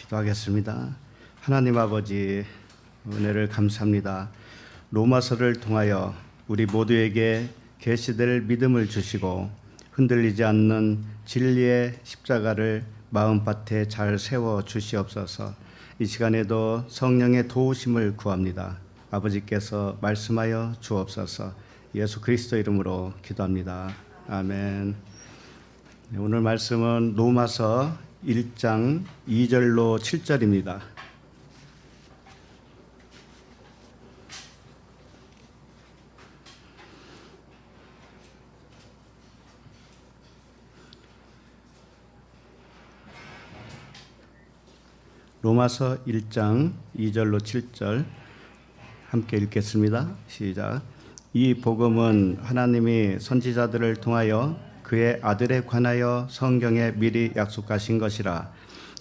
기도하겠습니다. 하나님 아버지, 은혜를 감사합니다. 로마서를 통하여 우리 모두에게 계시될 믿음을 주시고 흔들리지 않는 진리의 십자가를 마음밭에 잘 세워 주시옵소서. 이 시간에도 성령의 도우심을 구합니다. 아버지께서 말씀하여 주옵소서. 예수 그리스도 이름으로 기도합니다. 아멘. 오늘 말씀은 로마서 1장 2절로 7절입니다. 로마서 1장 2절로 7절 함께 읽겠습니다. 시작. 이 복음은 하나님이 선지자들을 통하여 그의 아들에 관하여 성경에 미리 약속하신 것이라.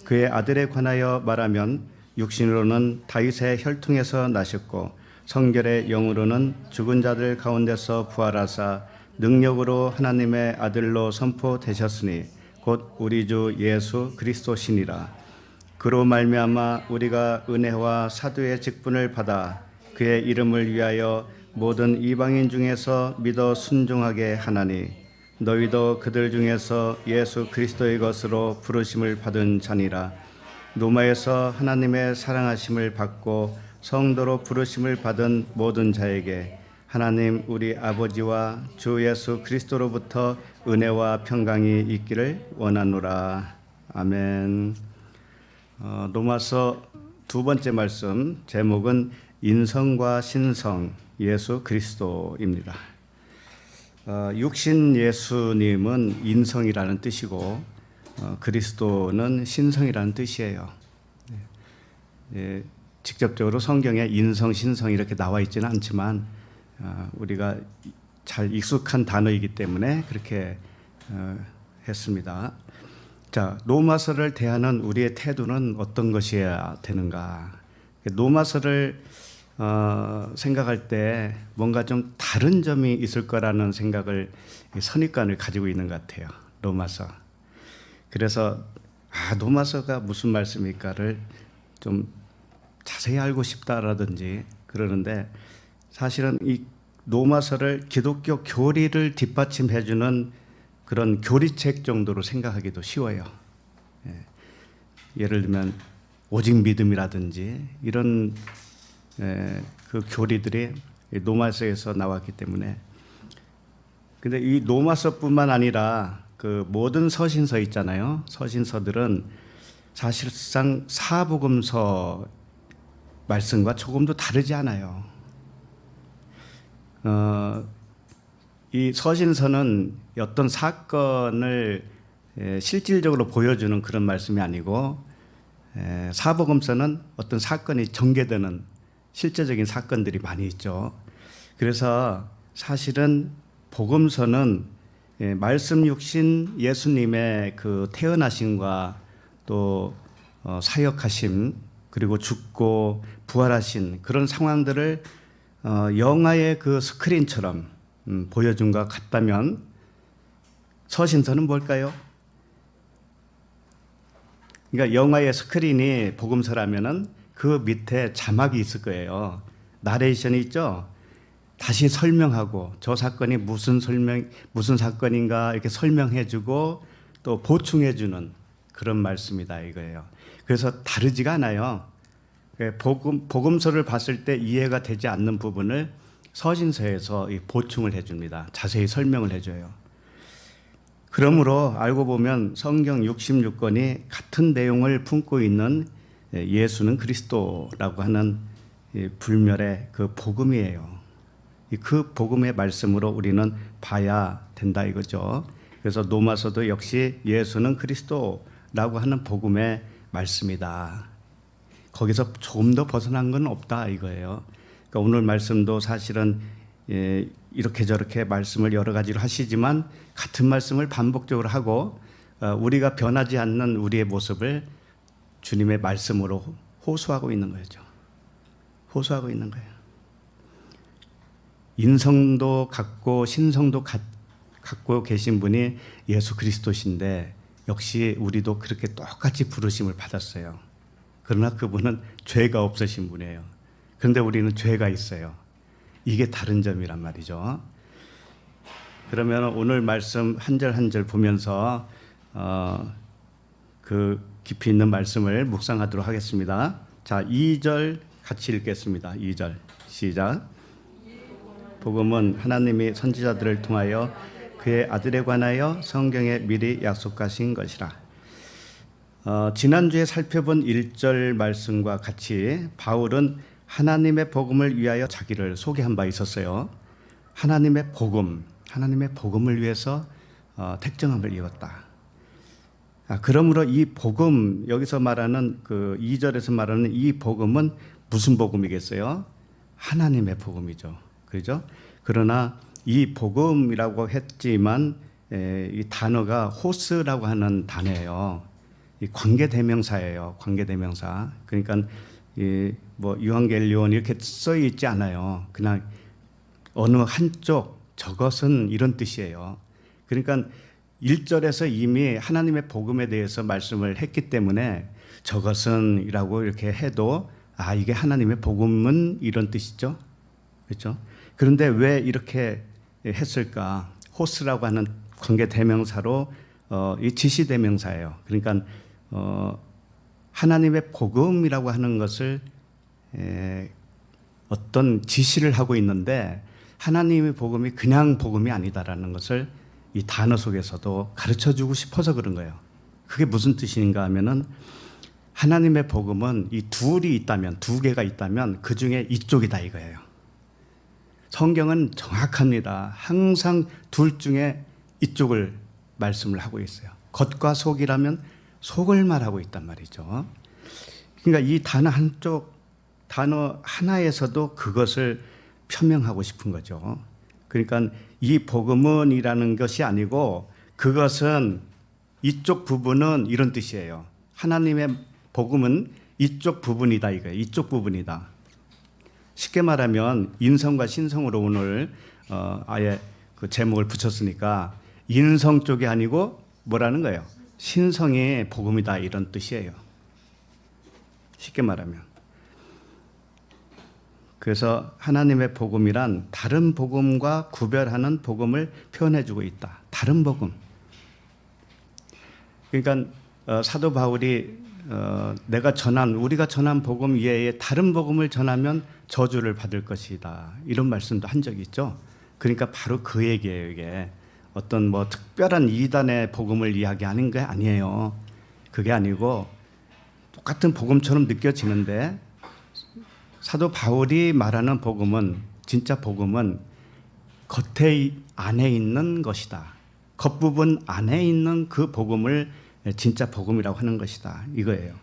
그의 아들에 관하여 말하면 육신으로는 다윗의 혈통에서 나셨고 성결의 영으로는 죽은 자들 가운데서 부활하사 능력으로 하나님의 아들로 선포되셨으니 곧 우리 주 예수 그리스도시니라. 그로 말미암아 우리가 은혜와 사도의 직분을 받아 그의 이름을 위하여 모든 이방인 중에서 믿어 순종하게 하나니 너희도 그들 중에서 예수 그리스도의 것으로 부르심을 받은 자니라. 로마에서 하나님의 사랑하심을 받고 성도로 부르심을 받은 모든 자에게 하나님 우리 아버지와 주 예수 그리스도로부터 은혜와 평강이 있기를 원하노라. 아멘. 로마서 두 번째 말씀 제목은 인성과 신성 예수 그리스도입니다. 육신 예수님은 인성이라는 뜻이고 그리스도는 신성이라는 뜻이에요. 직접적으로 성경에 인성, 신성 이렇게 나와 있지는 않지만 우리가 잘 익숙한 단어이기 때문에 그렇게 했습니다. 자, 로마서를 대하는 우리의 태도는 어떤 것이어야 되는가? 로마서를 생각할 때 뭔가 좀 다른 점이 있을 거라는 생각을 선입관을 가지고 있는 것 같아요. 로마서. 그래서 로마서가 무슨 말씀일까를 좀 자세히 알고 싶다라든지 그러는데 사실은 이 로마서를 기독교 교리를 뒷받침해주는 그런 교리책 정도로 생각하기도 쉬워요. 예를 들면 오직 믿음이라든지 이런 그 교리들이 로마서에서 나왔기 때문에. 근데 이 로마서뿐만 아니라 그 모든 서신서 있잖아요. 서신서들은 사실상 사복음서 말씀과 조금도 다르지 않아요. 이 서신서는 어떤 사건을 실질적으로 보여주는 그런 말씀이 아니고 사복음서는 어떤 사건이 전개되는 실제적인 사건들이 많이 있죠. 그래서 사실은 복음서는 말씀 육신 예수님의 그 태어나심과 또 사역하심 그리고 죽고 부활하신 그런 상황들을 영화의 그 스크린처럼 보여준 것 같다면 서신서는 뭘까요? 그러니까 영화의 스크린이 복음서라면은 그 밑에 자막이 있을 거예요. 나레이션이 있죠. 다시 설명하고 저 사건이 무슨 사건인가 이렇게 설명해주고 또 보충해주는 그런 말씀이다 이거예요. 그래서 다르지가 않아요. 복음서를 봤을 때 이해가 되지 않는 부분을 서신서에서 보충을 해줍니다. 자세히 설명을 해줘요. 그러므로 알고 보면 성경 66권이 같은 내용을 품고 있는 예수는 그리스도라고 하는 불멸의 그 복음이에요. 그 복음의 말씀으로 우리는 봐야 된다 이거죠. 그래서 로마서도 역시 예수는 그리스도라고 하는 복음의 말씀이다. 거기서 조금 더 벗어난 건 없다 이거예요. 그러니까 오늘 말씀도 사실은 이렇게 저렇게 말씀을 여러 가지로 하시지만 같은 말씀을 반복적으로 하고 우리가 변하지 않는 우리의 모습을 주님의 말씀으로 호소하고 있는 거죠. 호소하고 있는 거예요. 인성도 갖고 신성도 갖고 계신 분이 예수 그리스도신데 역시 우리도 그렇게 똑같이 부르심을 받았어요. 그러나 그분은 죄가 없으신 분이에요. 그런데 우리는 죄가 있어요. 이게 다른 점이란 말이죠. 그러면 오늘 말씀 한 절 한 절 보면서 그 깊이 있는 말씀을 묵상하도록 하겠습니다. 자, 2절 같이 읽겠습니다. 2절 시작. 복음은 하나님이 선지자들을 통하여 그의 아들에 관하여 성경에 미리 약속하신 것이라. 지난주에 살펴본 1절 말씀과 같이 바울은 하나님의 복음을 위하여 자기를 소개한 바 있었어요. 하나님의 복음을 위해서 택정함을 입었다. 그러므로 이 복음, 여기서 말하는 그 2절에서 말하는 이 복음은 무슨 복음이겠어요? 하나님의 복음이죠. 그렇죠? 그러나 이 복음이라고 했지만 이 단어가 호스라고 하는 단어예요. 이 관계대명사예요. 관계대명사. 그러니까 뭐 유한겔리온 이렇게 써 있지 않아요. 그냥 어느 한쪽 저것은 이런 뜻이에요. 그러니까 1절에서 이미 하나님의 복음에 대해서 말씀을 했기 때문에 저것은 이라고 이렇게 해도 이게 하나님의 복음은 이런 뜻이죠. 그렇죠? 그런데 왜 이렇게 했을까? 호스라고 하는 관계대명사로 이 지시대명사예요. 그러니까 하나님의 복음이라고 하는 것을 어떤 지시를 하고 있는데 하나님의 복음이 그냥 복음이 아니다라는 것을 이 단어 속에서도 가르쳐주고 싶어서 그런 거예요. 그게 무슨 뜻인가 하면은 하나님의 복음은 이 둘이 있다면, 두 개가 있다면 그 중에 이쪽이다 이거예요. 성경은 정확합니다. 항상 둘 중에 이쪽을 말씀을 하고 있어요. 겉과 속이라면 속을 말하고 있단 말이죠. 그러니까 이 단어 하나에서도 그것을 표명하고 싶은 거죠. 그러니까 이 복음은이라는 것이 아니고 그것은 이쪽 부분은 이런 뜻이에요. 하나님의 복음은 이쪽 부분이다 이거예요. 이쪽 부분이다. 쉽게 말하면 인성과 신성으로 오늘 아예 그 제목을 붙였으니까 인성 쪽이 아니고 뭐라는 거예요? 신성의 복음이다 이런 뜻이에요. 쉽게 말하면. 그래서 하나님의 복음이란 다른 복음과 구별하는 복음을 표현해주고 있다. 다른 복음. 그러니까 사도 바울이 우리가 전한 복음 이외에 다른 복음을 전하면 저주를 받을 것이다. 이런 말씀도 한 적이 있죠. 그러니까 바로 그 얘기예요. 이게 어떤 뭐 특별한 이단의 복음을 이야기하는 게 아니에요. 그게 아니고 똑같은 복음처럼 느껴지는데 사도 바울이 말하는 복음은 진짜 복음은 겉에 안에 있는 것이다. 겉부분 안에 있는 그 복음을 진짜 복음이라고 하는 것이다. 이거예요.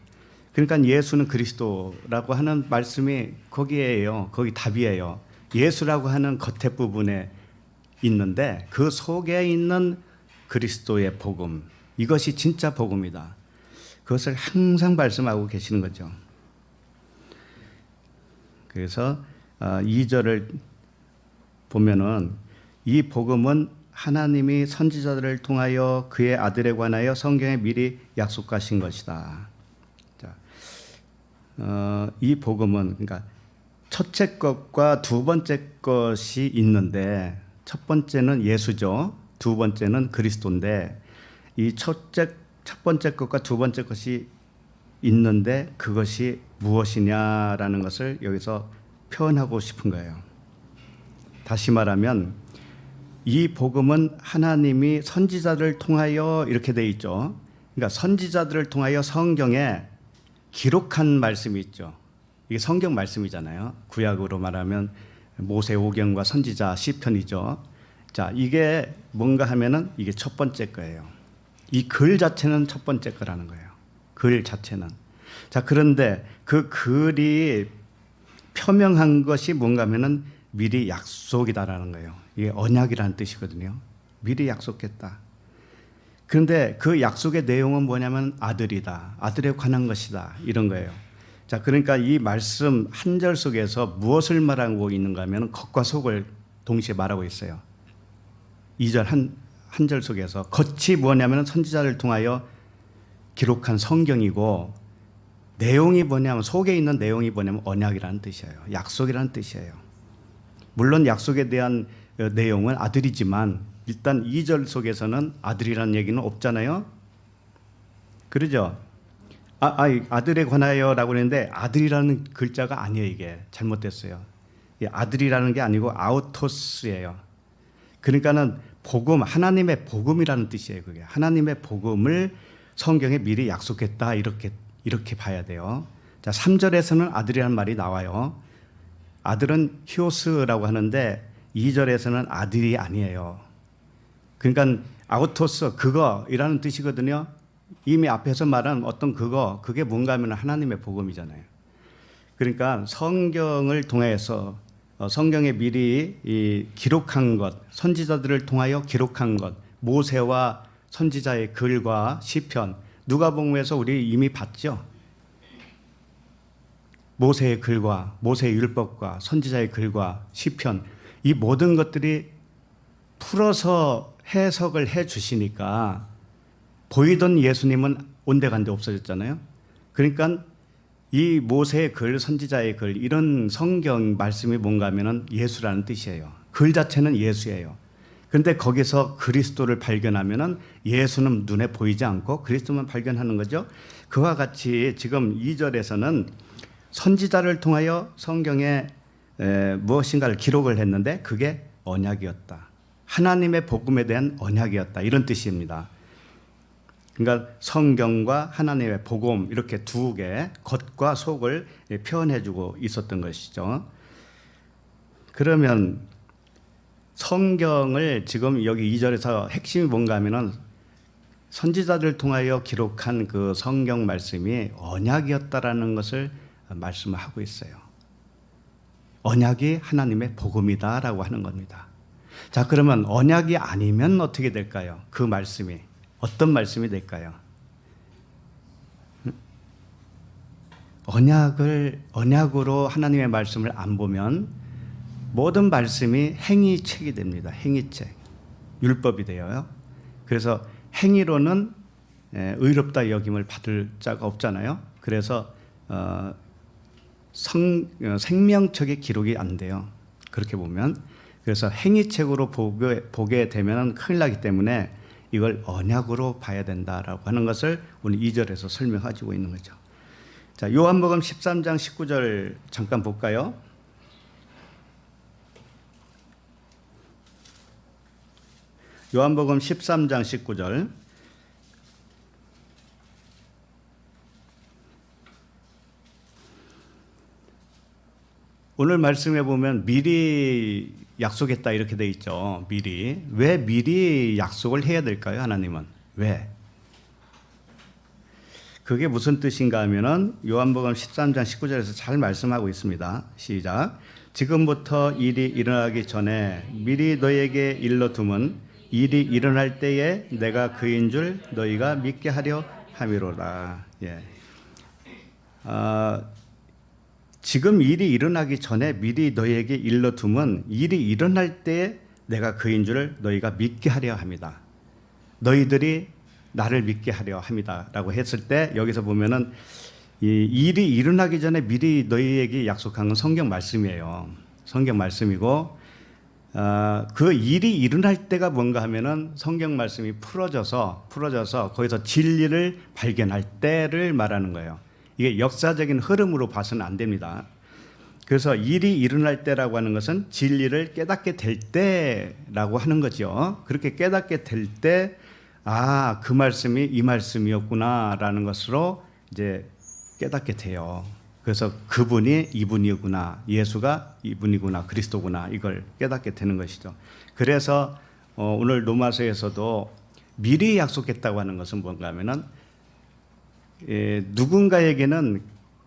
그러니까 예수는 그리스도라고 하는 말씀이 거기에요. 거기 답이에요. 예수라고 하는 겉에 부분에 있는데 그 속에 있는 그리스도의 복음. 이것이 진짜 복음이다. 그것을 항상 말씀하고 계시는 거죠. 그래서 2절을 보면은 이 복음은 하나님이 선지자들을 통하여 그의 아들에 관하여 성경에 미리 약속하신 것이다. 자, 이 복음은 그러니까 첫째 것과 두 번째 것이 있는데 첫 번째는 예수죠. 두 번째는 그리스도인데 이 첫 번째 것과 두 번째 것이 있는데 그것이 무엇이냐라는 것을 여기서 표현하고 싶은 거예요. 다시 말하면 이 복음은 하나님이 선지자들을 통하여 이렇게 돼 있죠. 그러니까 선지자들을 통하여 성경에 기록한 말씀이 있죠. 이게 성경 말씀이잖아요. 구약으로 말하면 모세오경과 선지자 시편이죠. 자, 이게 뭔가 하면은 이게 첫 번째 거예요. 이 글 자체는 첫 번째 거라는 거예요. 글 자체는. 자, 그런데 그 글이 표명한 것이 뭔가 하면은 미리 약속이다라는 거예요. 이게 언약이라는 뜻이거든요. 미리 약속했다. 그런데 그 약속의 내용은 뭐냐면 아들이다. 아들에 관한 것이다. 이런 거예요. 자, 그러니까 이 말씀 한 절 속에서 무엇을 말하고 있는가 하면 겉과 속을 동시에 말하고 있어요. 2절 한 절 속에서 겉이 뭐냐면 선지자를 통하여 기록한 성경이고 내용이 뭐냐면 속에 있는 내용이 뭐냐면 언약이라는 뜻이에요. 약속이라는 뜻이에요. 물론 약속에 대한 내용은 아들이지만 일단 2절 속에서는 아들이라는 얘기는 없잖아요. 그러죠? 아들에 관하여라고 했는데 아들이라는 글자가 아니에요. 이게 잘못됐어요. 아들이라는 게 아니고 아우토스예요. 그러니까는 복음, 하나님의 복음이라는 뜻이에요. 그게 하나님의 복음을 성경에 미리 약속했다 이렇게 봐야 돼요. 자, 3절에서는 아들이라는 말이 나와요. 아들은 히오스라고 하는데 2절에서는 아들이 아니에요. 그러니까 아우토스 그거이라는 뜻이거든요. 이미 앞에서 말한 어떤 그게 뭔가 하면 하나님의 복음이잖아요. 그러니까 성경을 통해서 성경에 미리 기록한 것, 선지자들을 통하여 기록한 것, 모세와 선지자의 글과 시편, 누가복음에서 우리 이미 봤죠. 모세의 글과 모세의 율법과 선지자의 글과 시편, 이 모든 것들이 풀어서 해석을 해 주시니까 보이던 예수님은 온데간데 없어졌잖아요. 그러니까 이 모세의 글, 선지자의 글, 이런 성경 말씀이 뭔가 하면은 예수라는 뜻이에요. 글 자체는 예수예요. 그런데 거기서 그리스도를 발견하면은 예수는 눈에 보이지 않고 그리스도만 발견하는 거죠. 그와 같이 지금 2절에서는 선지자를 통하여 성경에 무엇인가를 기록을 했는데 그게 언약이었다. 하나님의 복음에 대한 언약이었다. 이런 뜻입니다. 그러니까 성경과 하나님의 복음 이렇게 두 개, 겉과 속을 표현해주고 있었던 것이죠. 그러면 성경을 지금 여기 2절에서 핵심이 뭔가 하면은 선지자들을 통하여 기록한 그 성경 말씀이 언약이었다라는 것을 말씀하고 있어요. 언약이 하나님의 복음이다라고 하는 겁니다. 자, 그러면 언약이 아니면 어떻게 될까요? 그 말씀이 어떤 말씀이 될까요? 언약으로 하나님의 말씀을 안 보면 모든 말씀이 행위책이 됩니다. 행위책, 율법이 되어요. 그래서 행위로는 의롭다 여김을 받을 자가 없잖아요. 그래서 생명책의 기록이 안 돼요. 그렇게 보면. 그래서 행위책으로 보게 되면 큰일 나기 때문에 이걸 언약으로 봐야 된다라고 하는 것을 오늘 2절에서 설명하고 있는 거죠. 자, 요한복음 13장 19절 잠깐 볼까요? 요한복음 13장 19절. 오늘 말씀에 보면 미리 약속했다 이렇게 돼 있죠. 미리. 왜 미리 약속을 해야 될까요? 하나님은. 왜? 그게 무슨 뜻인가 하면은 요한복음 13장 19절에서 잘 말씀하고 있습니다. 시작. 지금부터 일이 일어나기 전에 미리 너에게 일러둠은 일이 일어날 때에 내가 그인 줄 너희가 믿게 하려 함이로라. 예. 지금 일이 일어나기 전에 미리 너희에게 일러둠은 일이 일어날 때에 내가 그인 줄 너희가 믿게 하려 합니다. 너희들이 나를 믿게 하려 합니다. 라고 했을 때 여기서 보면은 이 일이 일어나기 전에 미리 너희에게 약속한 건 성경 말씀이에요. 성경 말씀이고 그 일이 일어날 때가 뭔가 하면은 성경 말씀이 풀어져서 거기서 진리를 발견할 때를 말하는 거예요. 이게 역사적인 흐름으로 봐서는 안 됩니다. 그래서 일이 일어날 때라고 하는 것은 진리를 깨닫게 될 때라고 하는 거죠. 그렇게 깨닫게 될 때, 그 말씀이 이 말씀이었구나라는 것으로 이제 깨닫게 돼요. 그래서 그분이 이분이구나, 예수가 이분이구나, 그리스도구나, 이걸 깨닫게 되는 것이죠. 그래서 오늘 로마서에서도 미리 약속했다고 하는 것은 뭔가 하면은 누군가에게는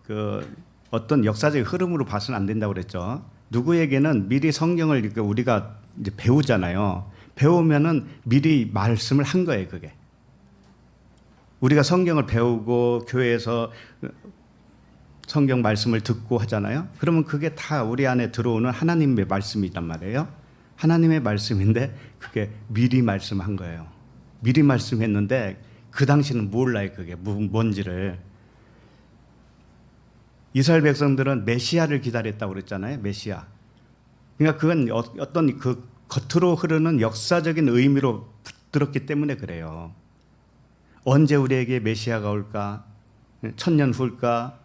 그 어떤 역사적 흐름으로 봐서는 안 된다고 그랬죠. 누구에게는 미리 성경을 우리가 이제 배우잖아요. 배우면은 미리 말씀을 한 거예요, 그게. 우리가 성경을 배우고 교회에서 성경 말씀을 듣고 하잖아요. 그러면 그게 다 우리 안에 들어오는 하나님의 말씀이란 말이에요. 하나님의 말씀인데 그게 미리 말씀한 거예요. 미리 말씀했는데 그 당시는 몰라요, 그게 뭔지를. 이스라엘 백성들은 메시아를 기다렸다고 그랬잖아요. 메시아. 그러니까 그건 어떤 그 겉으로 흐르는 역사적인 의미로 붙들었기 때문에 그래요. 언제 우리에게 메시아가 올까? 1000년 후일까?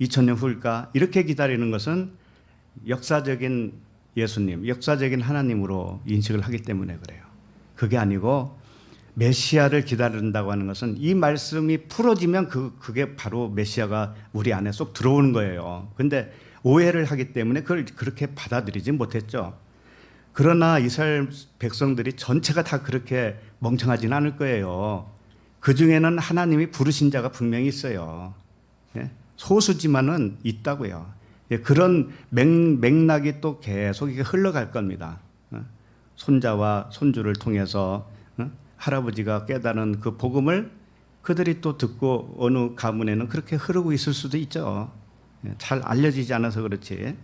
2000년 후일까? 이렇게 기다리는 것은 역사적인 예수님, 역사적인 하나님으로 인식을 하기 때문에 그래요. 그게 아니고 메시아를 기다린다고 하는 것은 이 말씀이 풀어지면 그게 바로 메시아가 우리 안에 쏙 들어오는 거예요. 근데 오해를 하기 때문에 그걸 그렇게 받아들이지 못했죠. 그러나 이스라엘 백성들이 전체가 다 그렇게 멍청하지는 않을 거예요. 그 중에는 하나님이 부르신 자가 분명히 있어요. 소수지만은 있다고요. 그런 맥락이 또 계속 이게 흘러갈 겁니다. 손자와 손주를 통해서 할아버지가 깨달은 그 복음을 그들이 또 듣고 어느 가문에는 그렇게 흐르고 있을 수도 있죠. 잘 알려지지 않아서 그렇지.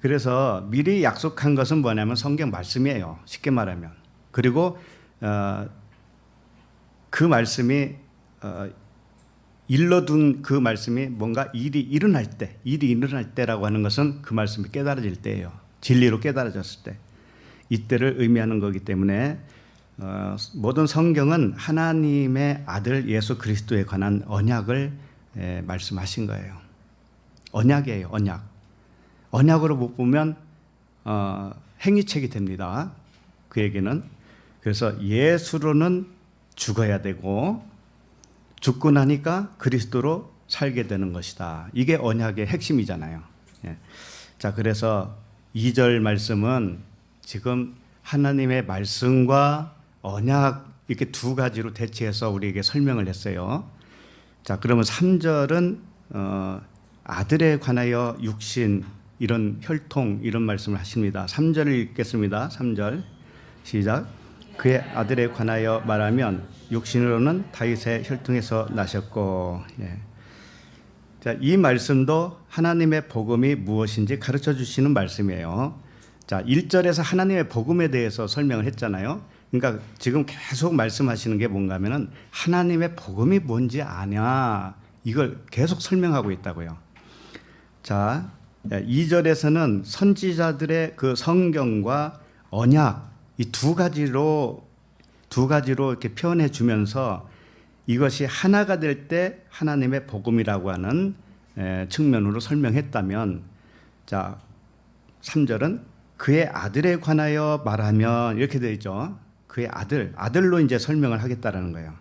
그래서 미리 약속한 것은 뭐냐면 성경 말씀이에요. 쉽게 말하면. 그리고 그 말씀이 일러둔 그 말씀이 뭔가 일이 일어날 때라고 하는 것은 그 말씀이 깨달아질 때예요. 진리로 깨달아졌을 때. 이때를 의미하는 거기 때문에 모든 성경은 하나님의 아들 예수 그리스도에 관한 언약을 말씀하신 거예요. 언약이에요. 언약. 언약으로 못 보면 행위책이 됩니다. 그 얘기는. 그래서 예수로는 죽어야 되고 죽고 나니까 그리스도로 살게 되는 것이다. 이게 언약의 핵심이잖아요. 자, 그래서 2절 말씀은 지금 하나님의 말씀과 언약 이렇게 두 가지로 대치해서 우리에게 설명을 했어요. 자, 그러면 3절은 아들에 관하여 육신 이런 혈통 이런 말씀을 하십니다. 3절을 읽겠습니다. 3절 시작. 그의 아들에 관하여 말하면 육신으로는 다윗의 혈통에서 나셨고. 자, 이 말씀도 하나님의 복음이 무엇인지 가르쳐 주시는 말씀이에요. 자, 1절에서 하나님의 복음에 대해서 설명을 했잖아요. 그러니까 지금 계속 말씀하시는 게 뭔가 하면은 하나님의 복음이 뭔지 아냐. 이걸 계속 설명하고 있다고요. 자, 2절에서는 선지자들의 그 성경과 언약 이 두 가지로 이렇게 표현해 주면서 이것이 하나가 될 때 하나님의 복음이라고 하는 측면으로 설명했다면, 자, 3절은 그의 아들에 관하여 말하면 이렇게 되어 있죠. 그의 아들로 이제 설명을 하겠다라는 거예요.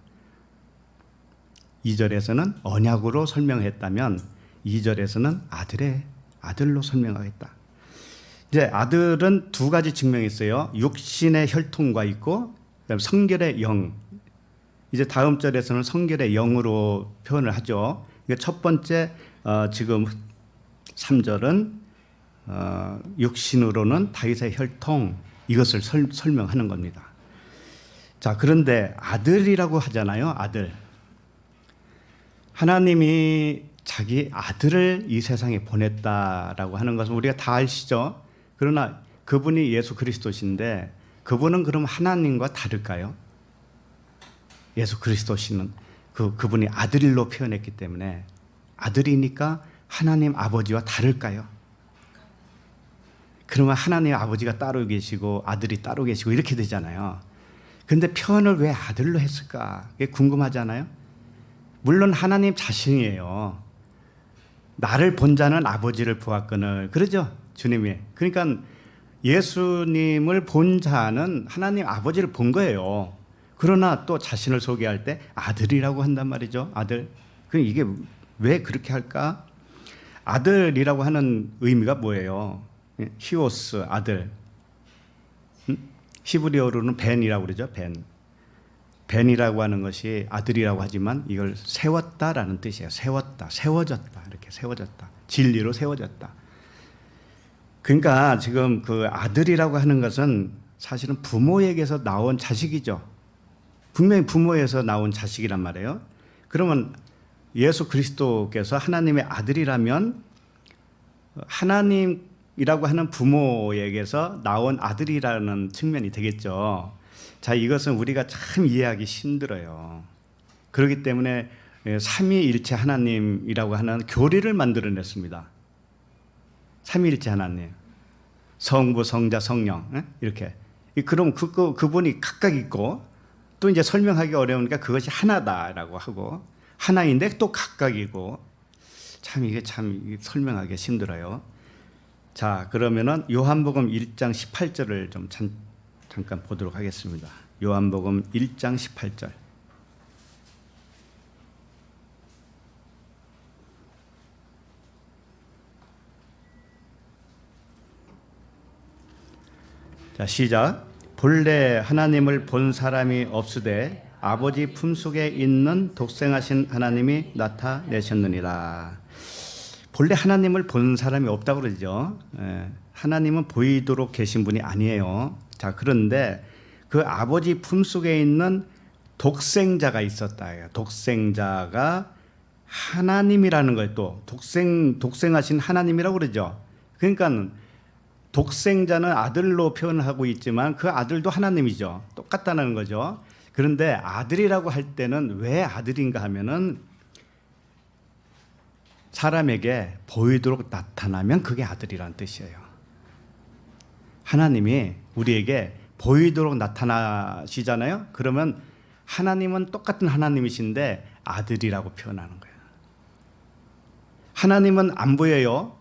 2절에서는 언약으로 설명했다면 2절에서는 아들로 설명하겠다. 이제 아들은 두 가지 측면이 있어요. 육신의 혈통과 있고 그다음에 성결의 영. 이제 다음 절에서는 성결의 영으로 표현을 하죠. 그러니까 첫 번째 지금 3절은 육신으로는 다윗의 혈통 이것을 설명하는 겁니다. 자, 그런데 아들이라고 하잖아요. 아들. 하나님이 자기 아들을 이 세상에 보냈다라고 하는 것은 우리가 다 아시죠. 그러나 그분이 예수 그리스도신데 그분은 그럼 하나님과 다를까요? 예수 그리스도시는 그분이 아들로 표현했기 때문에 아들이니까 하나님 아버지와 다를까요? 그러면 하나님 아버지가 따로 계시고 아들이 따로 계시고 이렇게 되잖아요. 근데 표현을 왜 아들로 했을까? 그게 궁금하잖아요. 물론 하나님 자신이에요. 나를 본 자는 아버지를 보았거늘. 그러죠? 주님이. 그러니까 예수님을 본 자는 하나님 아버지를 본 거예요. 그러나 또 자신을 소개할 때 아들이라고 한단 말이죠. 아들. 그럼 이게 왜 그렇게 할까? 아들이라고 하는 의미가 뭐예요? 히오스, 아들. 히브리어로는 벤이라고 그러죠. 벤이라고 하는 것이 아들이라고 하지만 이걸 세웠다라는 뜻이에요. 세워졌다. 이렇게 세워졌다. 진리로 세워졌다. 그러니까 지금 그 아들이라고 하는 것은 사실은 부모에게서 나온 자식이죠. 분명히 부모에서 나온 자식이란 말이에요. 그러면 예수 그리스도께서 하나님의 아들이라면 하나님이라고 하는 부모에게서 나온 아들이라는 측면이 되겠죠. 자, 이것은 우리가 참 이해하기 힘들어요. 그렇기 때문에 삼위일체 하나님이라고 하는 교리를 만들어냈습니다. 삼위일체 하나님, 성부, 성자, 성령, 이렇게. 그럼 그분이 각각 있고, 또 이제 설명하기 어려우니까 그것이 하나다라고 하고, 하나인데 또 각각이고, 이게 설명하기 힘들어요. 자, 그러면은 요한복음 1장 18절을 좀 잠깐 보도록 하겠습니다. 요한복음 1장 18절. 자, 시작. 본래 하나님을 본 사람이 없으되 아버지 품속에 있는 독생하신 하나님이 나타내셨느니라. 본래 하나님을 본 사람이 없다고 그러죠. 하나님은 보이도록 계신 분이 아니에요. 자, 그런데 그 아버지 품속에 있는 독생자가 있었다. 독생자가 하나님이라는 거예요. 또 독생하신 하나님이라고 그러죠. 그러니까 독생자는 아들로 표현하고 있지만 그 아들도 하나님이죠. 똑같다는 거죠. 그런데 아들이라고 할 때는 왜 아들인가 하면은 사람에게 보이도록 나타나면 그게 아들이라는 뜻이에요. 하나님이 우리에게 보이도록 나타나시잖아요. 그러면 하나님은 똑같은 하나님이신데 아들이라고 표현하는 거예요. 하나님은 안 보여요.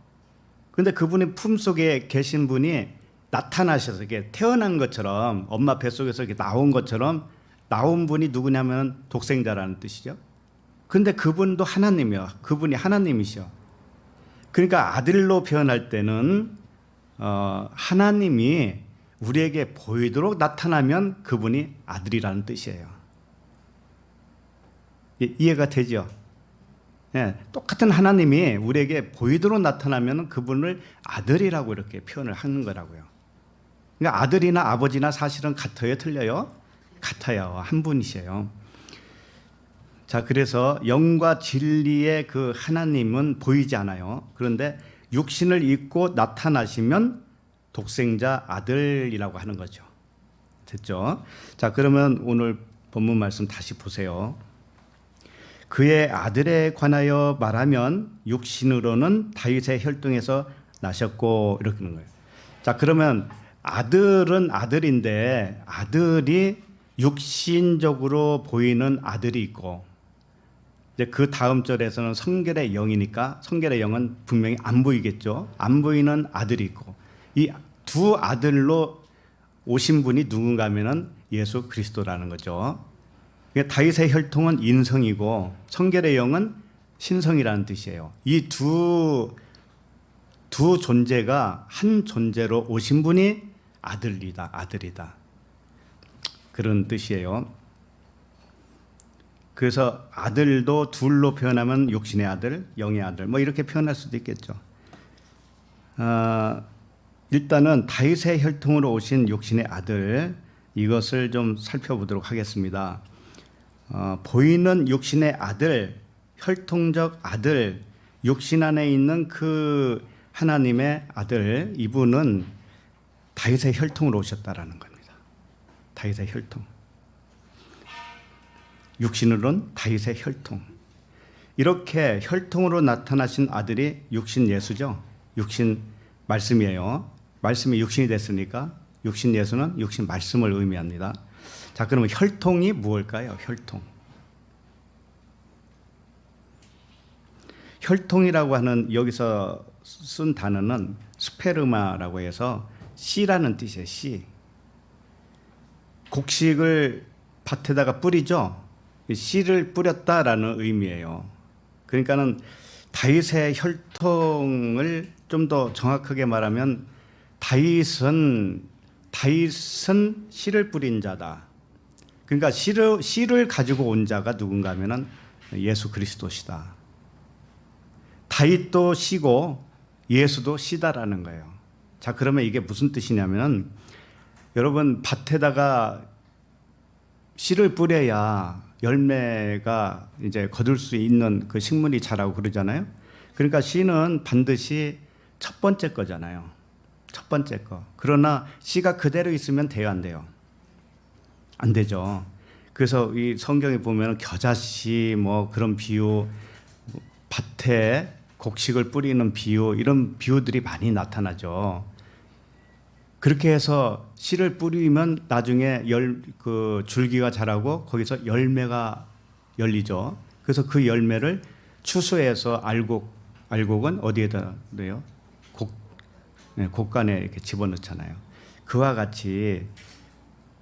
그런데 그분의 품속에 계신 분이 나타나셔서 이렇게 태어난 것처럼 엄마 뱃속에서 이렇게 나온 것처럼 나온 분이 누구냐면 독생자라는 뜻이죠. 그런데 그분도 하나님이요. 그분이 하나님이시요. 그러니까 아들로 표현할 때는 하나님이 우리에게 보이도록 나타나면 그분이 아들이라는 뜻이에요. 이해가 되죠? 네, 똑같은 하나님이 우리에게 보이도록 나타나면 그분을 아들이라고 이렇게 표현을 하는 거라고요. 그러니까 아들이나 아버지나 사실은 같아요, 틀려요? 같아요. 한 분이세요. 자, 그래서 영과 진리의 그 하나님은 보이지 않아요. 그런데 육신을 입고 나타나시면 독생자 아들이라고 하는 거죠. 됐죠? 자, 그러면 오늘 본문 말씀 다시 보세요. 그의 아들에 관하여 말하면 육신으로는 다윗의 혈통에서 나셨고 이렇게 하는 거예요. 자, 그러면 아들은 아들인데 아들이 육신적으로 보이는 아들이 있고 이제 그 다음 절에서는 성결의 영이니까 성결의 영은 분명히 안 보이겠죠. 안 보이는 아들이 있고 이 두 아들로 오신 분이 누군가 하면은 예수 그리스도라는 거죠. 다윗의 혈통은 인성이고 성결의 영은 신성이라는 뜻이에요. 이 두 존재가 한 존재로 오신 분이 아들이다. 그런 뜻이에요. 그래서 아들도 둘로 표현하면 육신의 아들, 영의 아들 뭐 이렇게 표현할 수도 있겠죠. 일단은 다윗의 혈통으로 오신 육신의 아들 이것을 좀 살펴보도록 하겠습니다. 보이는 육신의 아들, 혈통적 아들, 육신 안에 있는 그 하나님의 아들, 이분은 다윗의 혈통으로 오셨다라는 겁니다. 다윗의 혈통. 육신으로는 다윗의 혈통. 이렇게 혈통으로 나타나신 아들이 육신 예수죠. 육신 말씀이에요. 말씀이 육신이 됐으니까 육신 예수는 육신 말씀을 의미합니다. 자, 그러면 혈통이 무엇일까요? 혈통이라고 하는 여기서 쓴 단어는 스페르마라고 해서 씨라는 뜻이에요. 씨. 곡식을 밭에다가 뿌리죠. 씨를 뿌렸다라는 의미예요. 그러니까는 다윗의 혈통을 좀 더 정확하게 말하면 다윗은 씨를 뿌린 자다. 그러니까 씨를 가지고 온 자가 누군가 하면은 예수 그리스도시다. 다윗도 씨고 예수도 씨다라는 거예요. 자, 그러면 이게 무슨 뜻이냐면 여러분 밭에다가 씨를 뿌려야 열매가 이제 거둘 수 있는 그 식물이 자라고 그러잖아요. 그러니까 씨는 반드시 첫 번째 거잖아요. 첫 번째 거. 그러나 씨가 그대로 있으면 돼요, 안 돼요? 안 되죠. 그래서 이 성경에 보면 겨자씨 뭐 그런 비유, 밭에 곡식을 뿌리는 비유, 이런 비유들이 많이 나타나죠. 그렇게 해서 씨를 뿌리면 나중에 그 줄기가 자라고 거기서 열매가 열리죠. 그래서 그 열매를 추수해서 알곡은 어디에다 넣어요? 곡간에 이렇게 집어넣잖아요. 그와 같이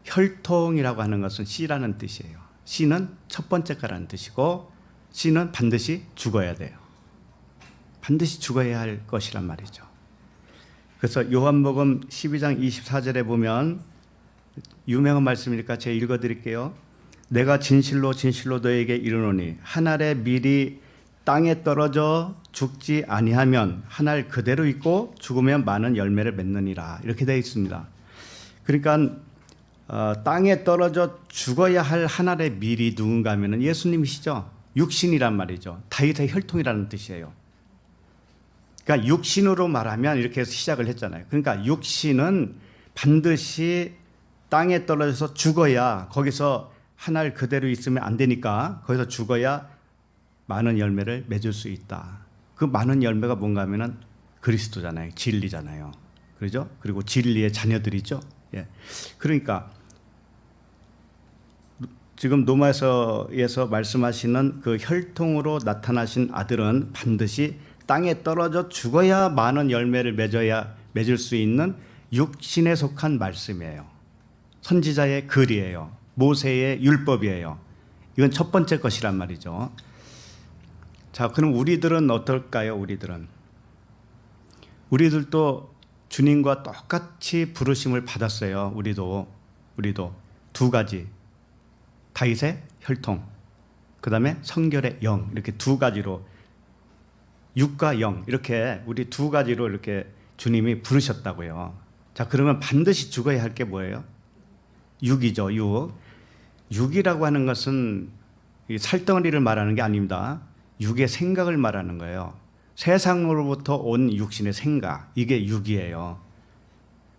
혈통이라고 하는 것은 씨라는 뜻이에요. 씨는 첫 번째 거라는 뜻이고, 씨는 반드시 죽어야 돼요. 반드시 죽어야 할 것이란 말이죠. 그래서 요한복음 12장 24절에 보면 유명한 말씀이니까 제가 읽어드릴게요. 내가 진실로 진실로 너에게 이르노니 한 알의 밀이 땅에 떨어져 죽지 아니하면 한 알 그대로 있고 죽으면 많은 열매를 맺느니라, 이렇게 되어 있습니다. 그러니까 땅에 떨어져 죽어야 할 한 알의 밀이 누군가 하면 예수님이시죠. 육신이란 말이죠. 다윗의 혈통이라는 뜻이에요. 그러니까 육신으로 말하면 이렇게 해서 시작을 했잖아요. 그러니까 육신은 반드시 땅에 떨어져서 죽어야, 거기서 한 알 그대로 있으면 안 되니까 거기서 죽어야 많은 열매를 맺을 수 있다. 그 많은 열매가 뭔가 하면은 그리스도잖아요. 진리잖아요. 그렇죠? 그리고 진리의 자녀들이죠. 예. 그러니까 지금 로마서에서 말씀하시는 그 혈통으로 나타나신 아들은 반드시 땅에 떨어져 죽어야 많은 열매를 맺을 수 있는 육신에 속한 말씀이에요. 선지자의 글이에요. 모세의 율법이에요. 이건 첫 번째 것이란 말이죠. 자, 그럼 우리들은 어떨까요? 우리들도 주님과 똑같이 부르심을 받았어요. 우리도 두 가지, 다윗의 혈통, 그 다음에 성결의 영, 이렇게 두 가지로, 육과 영, 이렇게 우리 두 가지로 이렇게 주님이 부르셨다고요. 자, 그러면 반드시 죽어야 할 게 뭐예요? 육이죠. 육이라고 하는 것은 이 살덩어리를 말하는 게 아닙니다. 육의 생각을 말하는 거예요. 세상으로부터 온 육신의 생각, 이게 육이에요.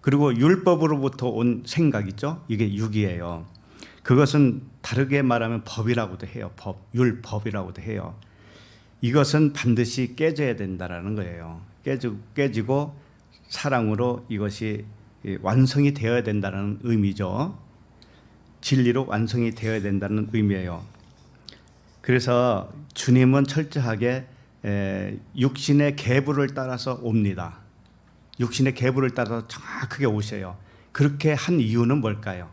그리고 율법으로부터 온 생각 있죠? 이게 육이에요. 그것은 다르게 말하면 법이라고도 해요. 율법이라고도 해요. 이것은 반드시 깨져야 된다라는 거예요. 깨지고 사랑으로 이것이 완성이 되어야 된다는 의미죠. 진리로 완성이 되어야 된다는 의미예요. 그래서 주님은 철저하게 육신의 계보를 따라서 옵니다. 육신의 계보를 따라서 정확하게 오셔요. 그렇게 한 이유는 뭘까요?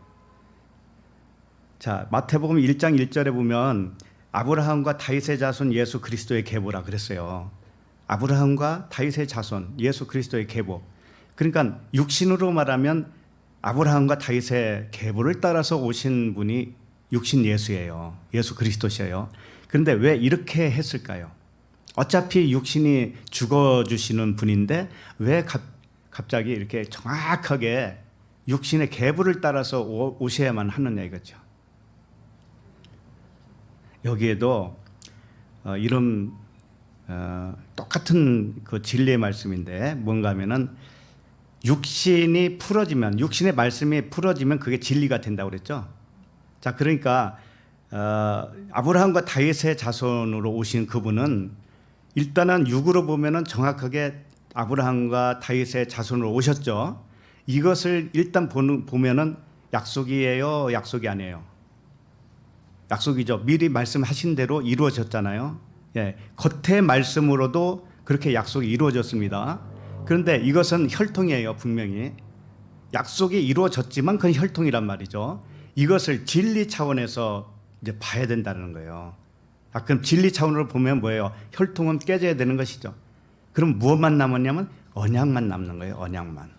자, 마태복음 1장 1절에 보면 아브라함과 다윗의 자손 예수 그리스도의 계보라 그랬어요. 아브라함과 다윗의 자손 예수 그리스도의 계보. 그러니까 육신으로 말하면 아브라함과 다윗의 계보를 따라서 오신 분이 육신 예수예요. 예수 그리스도시에요. 그런데 왜 이렇게 했을까요? 어차피 육신이 죽어주시는 분인데 왜 갑자기 이렇게 정확하게 육신의 계보를 따라서 오셔야만 하느냐 이거죠. 여기에도 이런 똑같은 그 진리의 말씀인데 뭔가 하면은 육신이 풀어지면, 육신의 말씀이 풀어지면 그게 진리가 된다고 그랬죠. 자, 그러니까 아브라함과 다윗의 자손으로 오신 그분은 일단은 육으로 보면은 정확하게 아브라함과 다윗의 자손으로 오셨죠. 이것을 일단 보면은 약속이에요, 약속이 아니에요? 약속이죠. 미리 말씀하신 대로 이루어졌잖아요. 예, 겉의 말씀으로도 그렇게 약속이 이루어졌습니다. 그런데 이것은 혈통이에요, 분명히. 약속이 이루어졌지만 그건 혈통이란 말이죠. 이것을 진리 차원에서 이제 봐야 된다는 거예요. 그럼 진리 차원으로 보면 뭐예요? 혈통은 깨져야 되는 것이죠. 그럼 무엇만 남았냐면 언약만 남는 거예요, 언약만.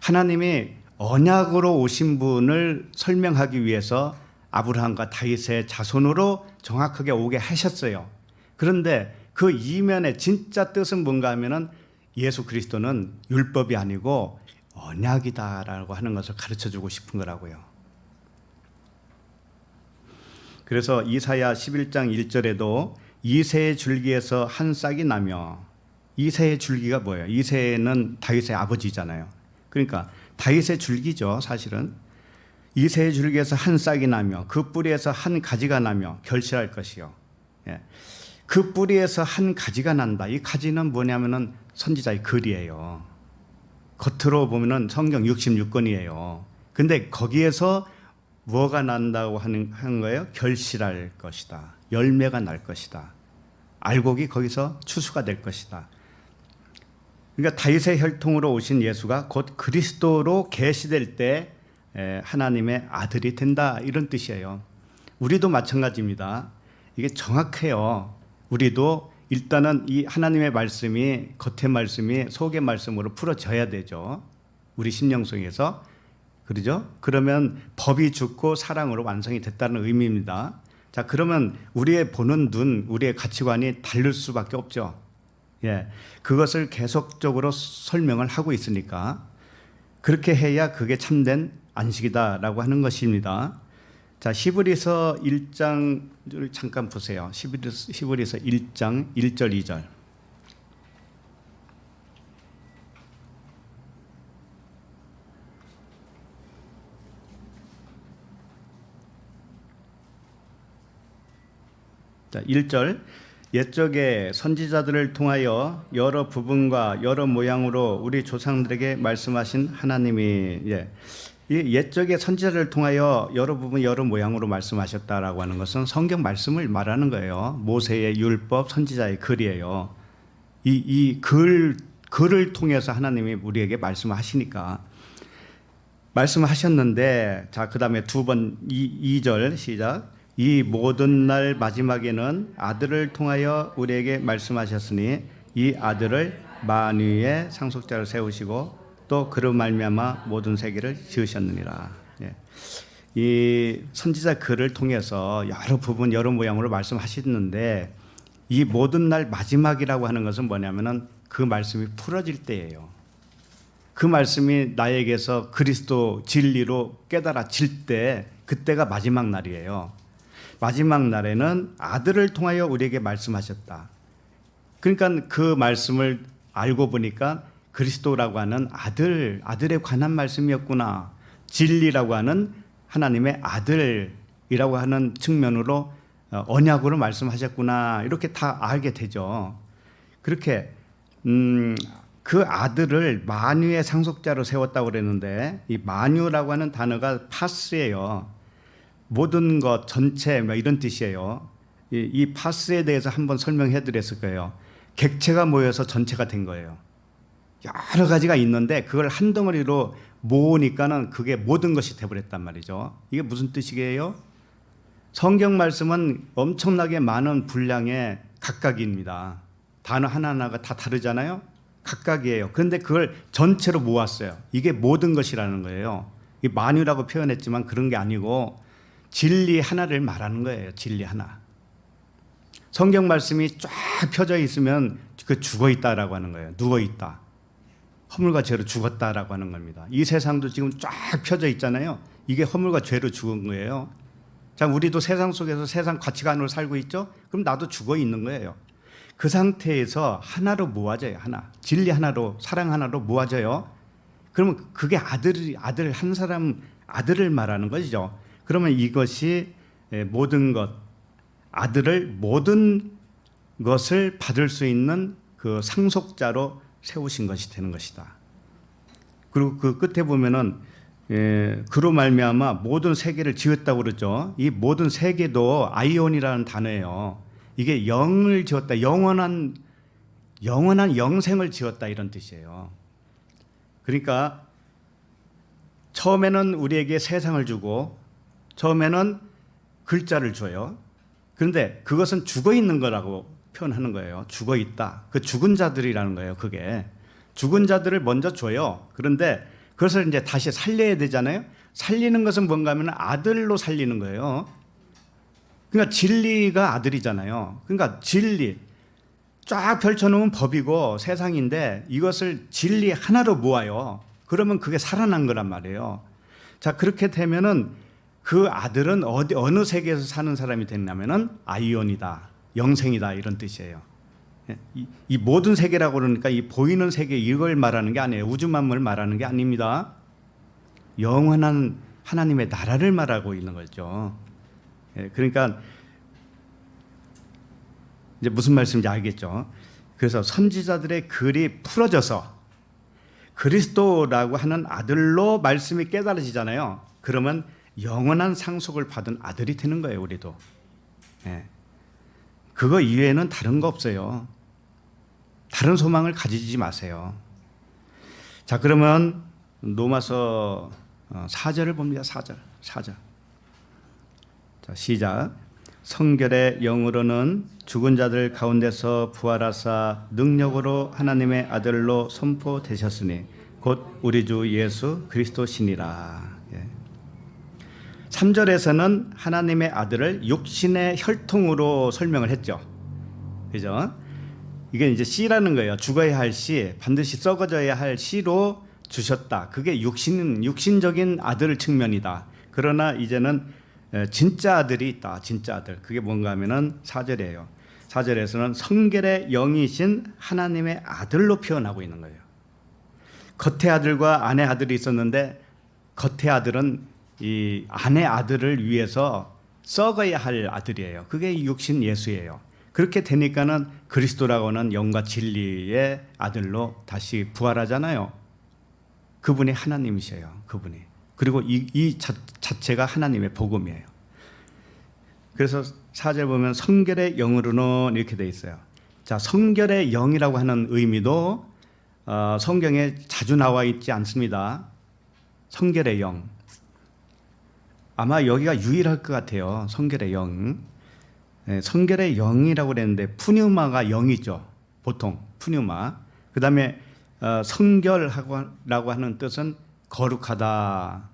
하나님이 언약으로 오신 분을 설명하기 위해서 아브라함과 다윗의 자손으로 정확하게 오게 하셨어요. 그런데 그 이면의 진짜 뜻은 뭔가 하면은 예수 그리스도는 율법이 아니고 언약이다라고 하는 것을 가르쳐주고 싶은 거라고요. 그래서 이사야 11장 1절에도 이새의 줄기에서 한 싹이 나며, 이새의 줄기가 뭐예요? 이새는 다윗의 아버지잖아요. 그러니까 다윗의 줄기죠, 사실은. 이새의 줄기에서 한 싹이 나며 그 뿌리에서 한 가지가 나며 결실할 것이요. 예. 그 뿌리에서 한 가지가 난다. 이 가지는 뭐냐면은 선지자의 글이에요. 겉으로 보면은 성경 66권이에요. 근데 거기에서 뭐가 난다고 하는 거예요? 결실할 것이다. 열매가 날 것이다. 알곡이 거기서 추수가 될 것이다. 그러니까 다윗의 혈통으로 오신 예수가 곧 그리스도로 계시될 때 하나님의 아들이 된다, 이런 뜻이에요. 우리도 마찬가지입니다. 이게 정확해요. 우리도 일단은 이 하나님의 말씀이 겉의 말씀이 속의 말씀으로 풀어져야 되죠. 우리 심령 속에서. 그러죠? 그러면 법이 죽고 사랑으로 완성이 됐다는 의미입니다. 자, 그러면 우리의 보는 눈, 우리의 가치관이 다를 수밖에 없죠. 예, 그것을 계속적으로 설명을 하고 있으니까 그렇게 해야 그게 참된 안식이다라고 하는 것입니다. 자, 히브리서 1장을 잠깐 보세요. 히브리서 1장 1절 2절. 자, 1절. 옛적에 선지자들을 통하여 여러 부분과 여러 모양으로 우리 조상들에게 말씀하신 하나님이, 이 옛적에 선지자를 통하여 여러 부분 여러 모양으로 말씀하셨다라고 하는 것은 성경 말씀을 말하는 거예요. 모세의 율법, 선지자의 글이에요. 이 글을 통해서 하나님이 우리에게 말씀하시니까 말씀하셨는데, 자, 그 다음에 두 번 2절 시작. 이 모든 날 마지막에는 아들을 통하여 우리에게 말씀하셨으니 이 아들을 만유의 상속자로 세우시고 또 그로 말미암아 모든 세계를 지으셨느니라. 예. 이 선지자 글을 통해서 여러 부분 여러 모양으로 말씀하시는데, 이 모든 날 마지막이라고 하는 것은 뭐냐면은 그 말씀이 풀어질 때예요. 그 말씀이 나에게서 그리스도 진리로 깨달아질 때, 그때가 마지막 날이에요. 마지막 날에는 아들을 통하여 우리에게 말씀하셨다. 그러니까 그 말씀을 알고 보니까 그리스도라고 하는 아들에 관한 말씀이었구나. 진리라고 하는 하나님의 아들이라고 하는 측면으로 언약으로 말씀하셨구나. 이렇게 다 알게 되죠. 그렇게 그 아들을 만유의 상속자로 세웠다고 그랬는데, 이 만유라고 하는 단어가 파스예요. 모든 것, 전체, 이런 뜻이에요. 이 파스에 대해서 한번 설명해 드렸을 거예요. 객체가 모여서 전체가 된 거예요. 여러 가지가 있는데 그걸 한 덩어리로 모으니까는 그게 모든 것이 돼버렸단 말이죠. 이게 무슨 뜻이게요? 성경 말씀은 엄청나게 많은 분량의 각각입니다. 단어 하나하나가 다 다르잖아요. 각각이에요. 그런데 그걸 전체로 모았어요. 이게 모든 것이라는 거예요. 이 만유라고 표현했지만 그런 게 아니고 진리 하나를 말하는 거예요. 진리 하나. 성경 말씀이 쫙 펴져 있으면 그 죽어 있다라고 하는 거예요. 누워 있다. 허물과 죄로 죽었다라고 하는 겁니다. 이 세상도 지금 쫙 펴져 있잖아요. 이게 허물과 죄로 죽은 거예요. 자, 우리도 세상 속에서 세상 가치관으로 살고 있죠. 그럼 나도 죽어 있는 거예요. 그 상태에서 하나로 모아져요. 하나. 진리 하나로, 사랑 하나로 모아져요. 그러면 그게 아들 한 사람 아들을 말하는 것이죠. 그러면 이것이 모든 것, 아들을 모든 것을 받을 수 있는 그 상속자로 세우신 것이 되는 것이다. 그리고 그 끝에 보면은 그로 말미암아 모든 세계를 지었다고 그러죠. 이 모든 세계도 아이온이라는 단어예요. 이게 영을 지었다, 영원한 영생을 지었다, 이런 뜻이에요. 그러니까 처음에는 우리에게 세상을 주고 처음에는 글자를 줘요. 그런데 그것은 죽어 있는 거라고 표현하는 거예요. 죽어 있다. 그 죽은 자들이라는 거예요. 그게 죽은 자들을 먼저 줘요. 그런데 그것을 이제 다시 살려야 되잖아요. 살리는 것은 뭔가 하면 아들로 살리는 거예요. 그러니까 진리가 아들이잖아요. 그러니까 진리 쫙 펼쳐놓으면 법이고 세상인데 이것을 진리 하나로 모아요. 그러면 그게 살아난 거란 말이에요. 자, 그렇게 되면은 그 아들은 어느 세계에서 사는 사람이 됐냐면은 아이온이다, 영생이다, 이런 뜻이에요. 이 모든 세계라고 그러니까 이 보이는 세계 이걸 말하는 게 아니에요. 우주 만물을 말하는 게 아닙니다. 영원한 하나님의 나라를 말하고 있는 거죠. 예, 그러니까 이제 무슨 말씀인지 알겠죠. 그래서 선지자들의 글이 풀어져서 그리스도라고 하는 아들로 말씀이 깨달아지잖아요. 그러면 영원한 상속을 받은 아들이 되는 거예요, 우리도. 예. 그거 이외에는 다른 거 없어요. 다른 소망을 가지지 마세요. 자, 그러면 로마서 4절을 봅니다. 4절. 자, 시작. 성결의 영으로는 죽은 자들 가운데서 부활하사 능력으로 하나님의 아들로 선포되셨으니 곧 우리 주 예수 그리스도시니라. 3절에서는 하나님의 아들을 육신의 혈통으로 설명을 했죠. 그죠? 이게 이제 씨라는 거예요. 죽어야 할 씨, 반드시 썩어져야 할 씨로 주셨다. 그게 육신적인 아들 측면이다. 그러나 이제는 진짜 아들이 있다. 진짜 아들. 그게 뭔가 하면은 4절이에요. 4절에서는 성결의 영이신 하나님의 아들로 표현하고 있는 거예요. 겉의 아들과 안의 아들이 있었는데 겉의 아들은 이 안의 아들을 위해서 썩어야 할 아들이에요. 그게 육신 예수예요. 그렇게 되니까는 그리스도라고 하는 영과 진리의 아들로 다시 부활하잖아요. 그분이 하나님이세요. 그분이. 그리고 이 자체가 하나님의 복음이에요. 그래서 4절 보면 성결의 영으로는 이렇게 돼 있어요. 자, 성결의 영이라고 하는 의미도 성경에 자주 나와 있지 않습니다. 성결의 영. 아마 여기가 유일할 것 같아요. 성결의 영. 성결의 영이라고 그랬는데 푸뉴마가 영이죠. 보통 푸뉴마. 그 다음에 성결하고 하는 뜻은 거룩하다,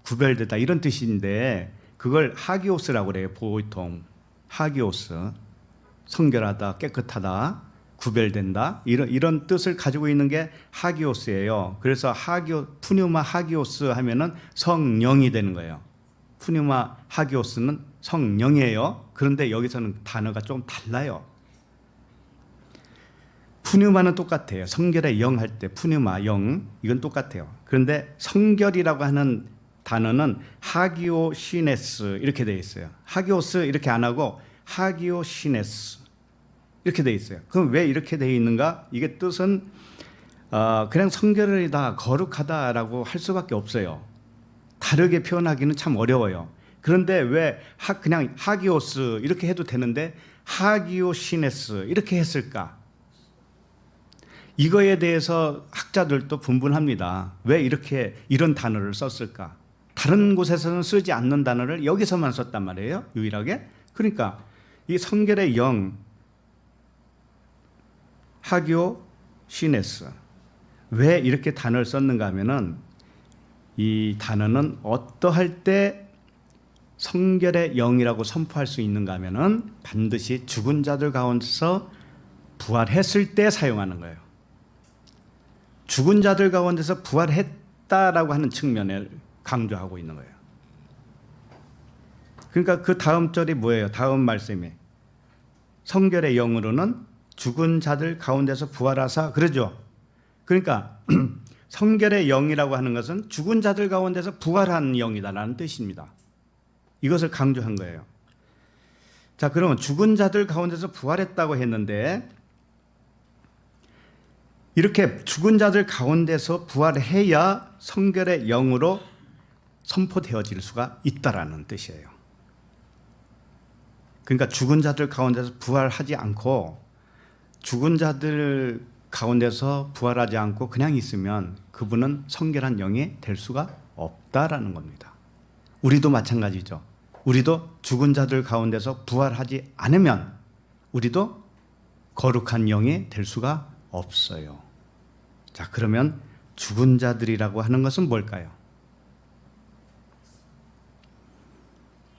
구별되다 이런 뜻인데 그걸 하기오스라고 그래요. 보통 하기오스, 성결하다, 깨끗하다, 구별된다 이런 뜻을 가지고 있는 게 하기오스예요. 그래서 푸뉴마 하기오스 하면은 성령이 되는 거예요. 푸뉴마 하기오스는 성령이에요. 그런데 여기서는 단어가 좀 달라요. 푸뉴마는 똑같아요. 성결의 영 할 때 푸뉴마 영 이건 똑같아요. 그런데 성결이라고 하는 단어는 하기오시네스 이렇게 되어 있어요. 하기오스 이렇게 안 하고 하기오시네스 이렇게 되어 있어요. 그럼 왜 이렇게 되어 있는가? 이게 뜻은 그냥 성결이다, 거룩하다라고 할 수밖에 없어요. 다르게 표현하기는 참 어려워요. 그런데 왜 그냥 하기오스 이렇게 해도 되는데 하기오시네스 이렇게 했을까? 이거에 대해서 학자들도 분분합니다. 왜 이런 단어를 썼을까? 다른 곳에서는 쓰지 않는 단어를 여기서만 썼단 말이에요. 유일하게. 그러니까 이 성결의 영 하기오시네스 왜 이렇게 단어를 썼는가 하면은 이 단어는 어떠할 때 성결의 영이라고 선포할 수 있는가 하면은 반드시 죽은 자들 가운데서 부활했을 때 사용하는 거예요. 죽은 자들 가운데서 부활했다라고 하는 측면을 강조하고 있는 거예요. 그러니까 그 다음 절이 뭐예요? 다음 말씀이 성결의 영으로는 죽은 자들 가운데서 부활하사 그러죠. 그러니까 성결의 영이라고 하는 것은 죽은 자들 가운데서 부활한 영이다라는 뜻입니다. 이것을 강조한 거예요. 자, 그러면 죽은 자들 가운데서 부활했다고 했는데 이렇게 죽은 자들 가운데서 부활해야 성결의 영으로 선포되어질 수가 있다라는 뜻이에요. 그러니까 죽은 자들 가운데서 부활하지 않고 죽은 자들 가운데서 부활하지 않고 그냥 있으면 그분은 성결한 영이 될 수가 없다라는 겁니다. 우리도 마찬가지죠. 우리도 죽은 자들 가운데서 부활하지 않으면 우리도 거룩한 영이 될 수가 없어요. 자, 그러면 죽은 자들이라고 하는 것은 뭘까요?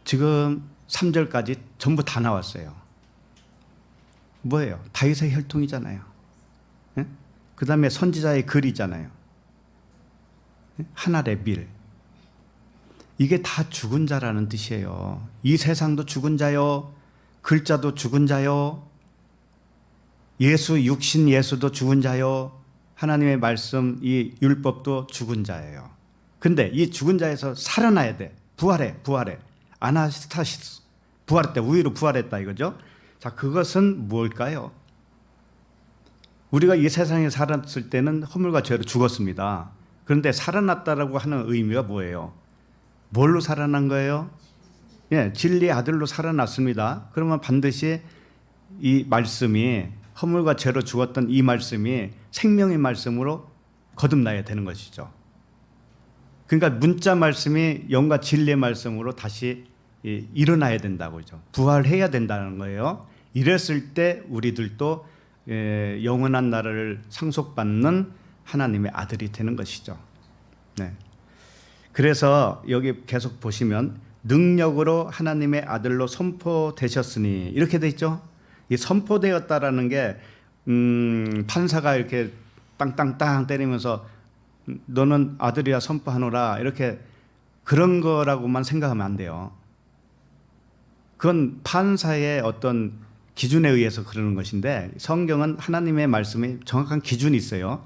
지금 3절까지 전부 다 나왔어요. 뭐예요? 다윗의 혈통이잖아요. 예? 그 다음에 선지자의 글이잖아요. 예? 하늘의 밀. 이게 다 죽은 자라는 뜻이에요. 이 세상도 죽은 자요. 글자도 죽은 자요. 육신 예수도 죽은 자요. 하나님의 말씀, 이 율법도 죽은 자예요. 근데 이 죽은 자에서 살아나야 돼. 부활해. 아나스타시스. 부활했다. 우위로 부활했다 이거죠. 자, 그것은 뭘까요? 우리가 이 세상에 살았을 때는 허물과 죄로 죽었습니다. 그런데 살아났다라고 하는 의미가 뭐예요? 뭘로 살아난 거예요? 예, 진리의 아들로 살아났습니다. 그러면 반드시 이 말씀이 허물과 죄로 죽었던 이 말씀이 생명의 말씀으로 거듭나야 되는 것이죠. 그러니까 문자 말씀이 영과 진리의 말씀으로 다시 일어나야 된다고죠. 부활해야 된다는 거예요. 이랬을 때 우리들도 영원한 나라를 상속받는 하나님의 아들이 되는 것이죠. 네. 그래서 여기 계속 보시면 능력으로 하나님의 아들로 선포되셨으니 이렇게 돼 있죠. 이 선포되었다라는 게 판사가 이렇게 땅땅땅 때리면서 너는 아들이야 선포하노라 이렇게 그런 거라고만 생각하면 안 돼요. 그건 판사의 어떤 기준에 의해서 그러는 것인데 성경은 하나님의 말씀에 정확한 기준이 있어요.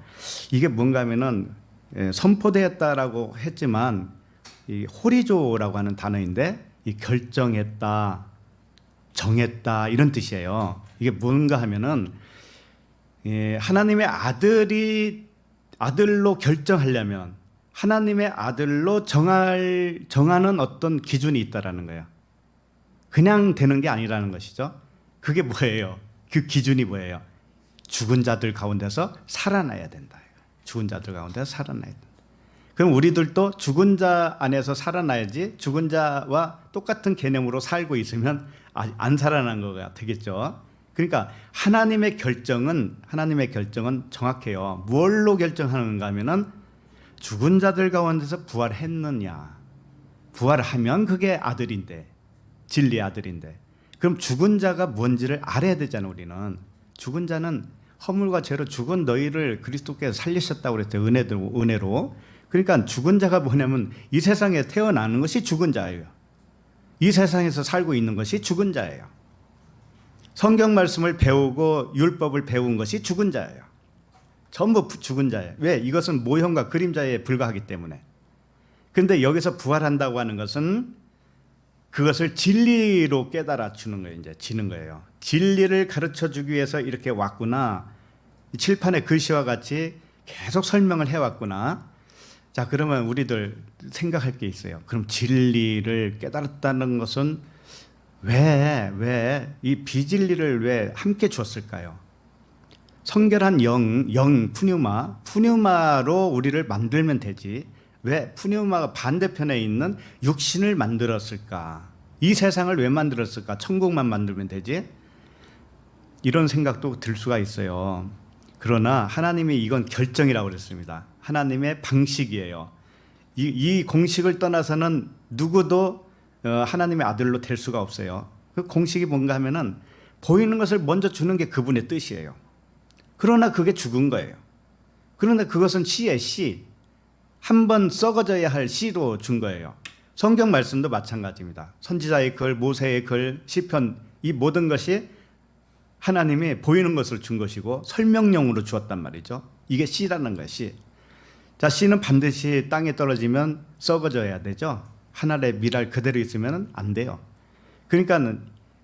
이게 뭔가 하면은 선포되었다라고 했지만 이 호리조라고 하는 단어인데 이 결정했다, 정했다 이런 뜻이에요. 이게 뭔가 하면은 하나님의 아들로 결정하려면 하나님의 아들로 정하는 어떤 기준이 있다라는 거예요. 그냥 되는 게 아니라는 것이죠. 그게 뭐예요? 그 기준이 뭐예요? 죽은 자들 가운데서 살아나야 된다. 죽은 자들 가운데서 살아나야 된다. 그럼 우리들도 죽은 자 안에서 살아나야지 죽은 자와 똑같은 개념으로 살고 있으면 안 살아난 거가 되겠죠. 그러니까 하나님의 결정은 정확해요. 뭘로 결정하는가 하면은 죽은 자들 가운데서 부활했느냐. 부활하면 그게 아들인데 진리의 아들인데 그럼 죽은 자가 뭔지를 알아야 되잖아요. 우리는 죽은 자는 허물과 죄로 죽은 너희를 그리스도께서 살리셨다고 그랬어요. 은혜로. 그러니까 죽은 자가 뭐냐면 이 세상에 태어나는 것이 죽은 자예요. 이 세상에서 살고 있는 것이 죽은 자예요. 성경 말씀을 배우고 율법을 배운 것이 죽은 자예요. 전부 죽은 자예요. 왜? 이것은 모형과 그림자에 불과하기 때문에. 그런데 여기서 부활한다고 하는 것은 그것을 진리로 깨달아 주는 거예요. 이제 지는 거예요. 진리를 가르쳐 주기 위해서 이렇게 왔구나. 칠판의 글씨와 같이 계속 설명을 해왔구나. 자, 그러면 우리들 생각할 게 있어요. 그럼 진리를 깨달았다는 것은 왜 이 비진리를 왜 함께 주었을까요? 성결한 푸뉴마로 우리를 만들면 되지. 왜 푸뉴마가 반대편에 있는 육신을 만들었을까? 이 세상을 왜 만들었을까? 천국만 만들면 되지. 이런 생각도 들 수가 있어요. 그러나 하나님이 이건 결정이라고 그랬습니다. 하나님의 방식이에요. 이 공식을 떠나서는 누구도 하나님의 아들로 될 수가 없어요. 그 공식이 뭔가 하면은 보이는 것을 먼저 주는 게 그분의 뜻이에요. 그러나 그게 죽은 거예요. 그런데 그것은 씨의 씨. 한번 썩어져야 할 씨로 준 거예요. 성경 말씀도 마찬가지입니다. 선지자의 글, 모세의 글, 시편 이 모든 것이 하나님이 보이는 것을 준 것이고 설명용으로 주었단 말이죠. 이게 씨라는 거예요. 씨. 자, 씨는 반드시 땅에 떨어지면 썩어져야 되죠. 하늘의 미랄 그대로 있으면 안 돼요. 그러니까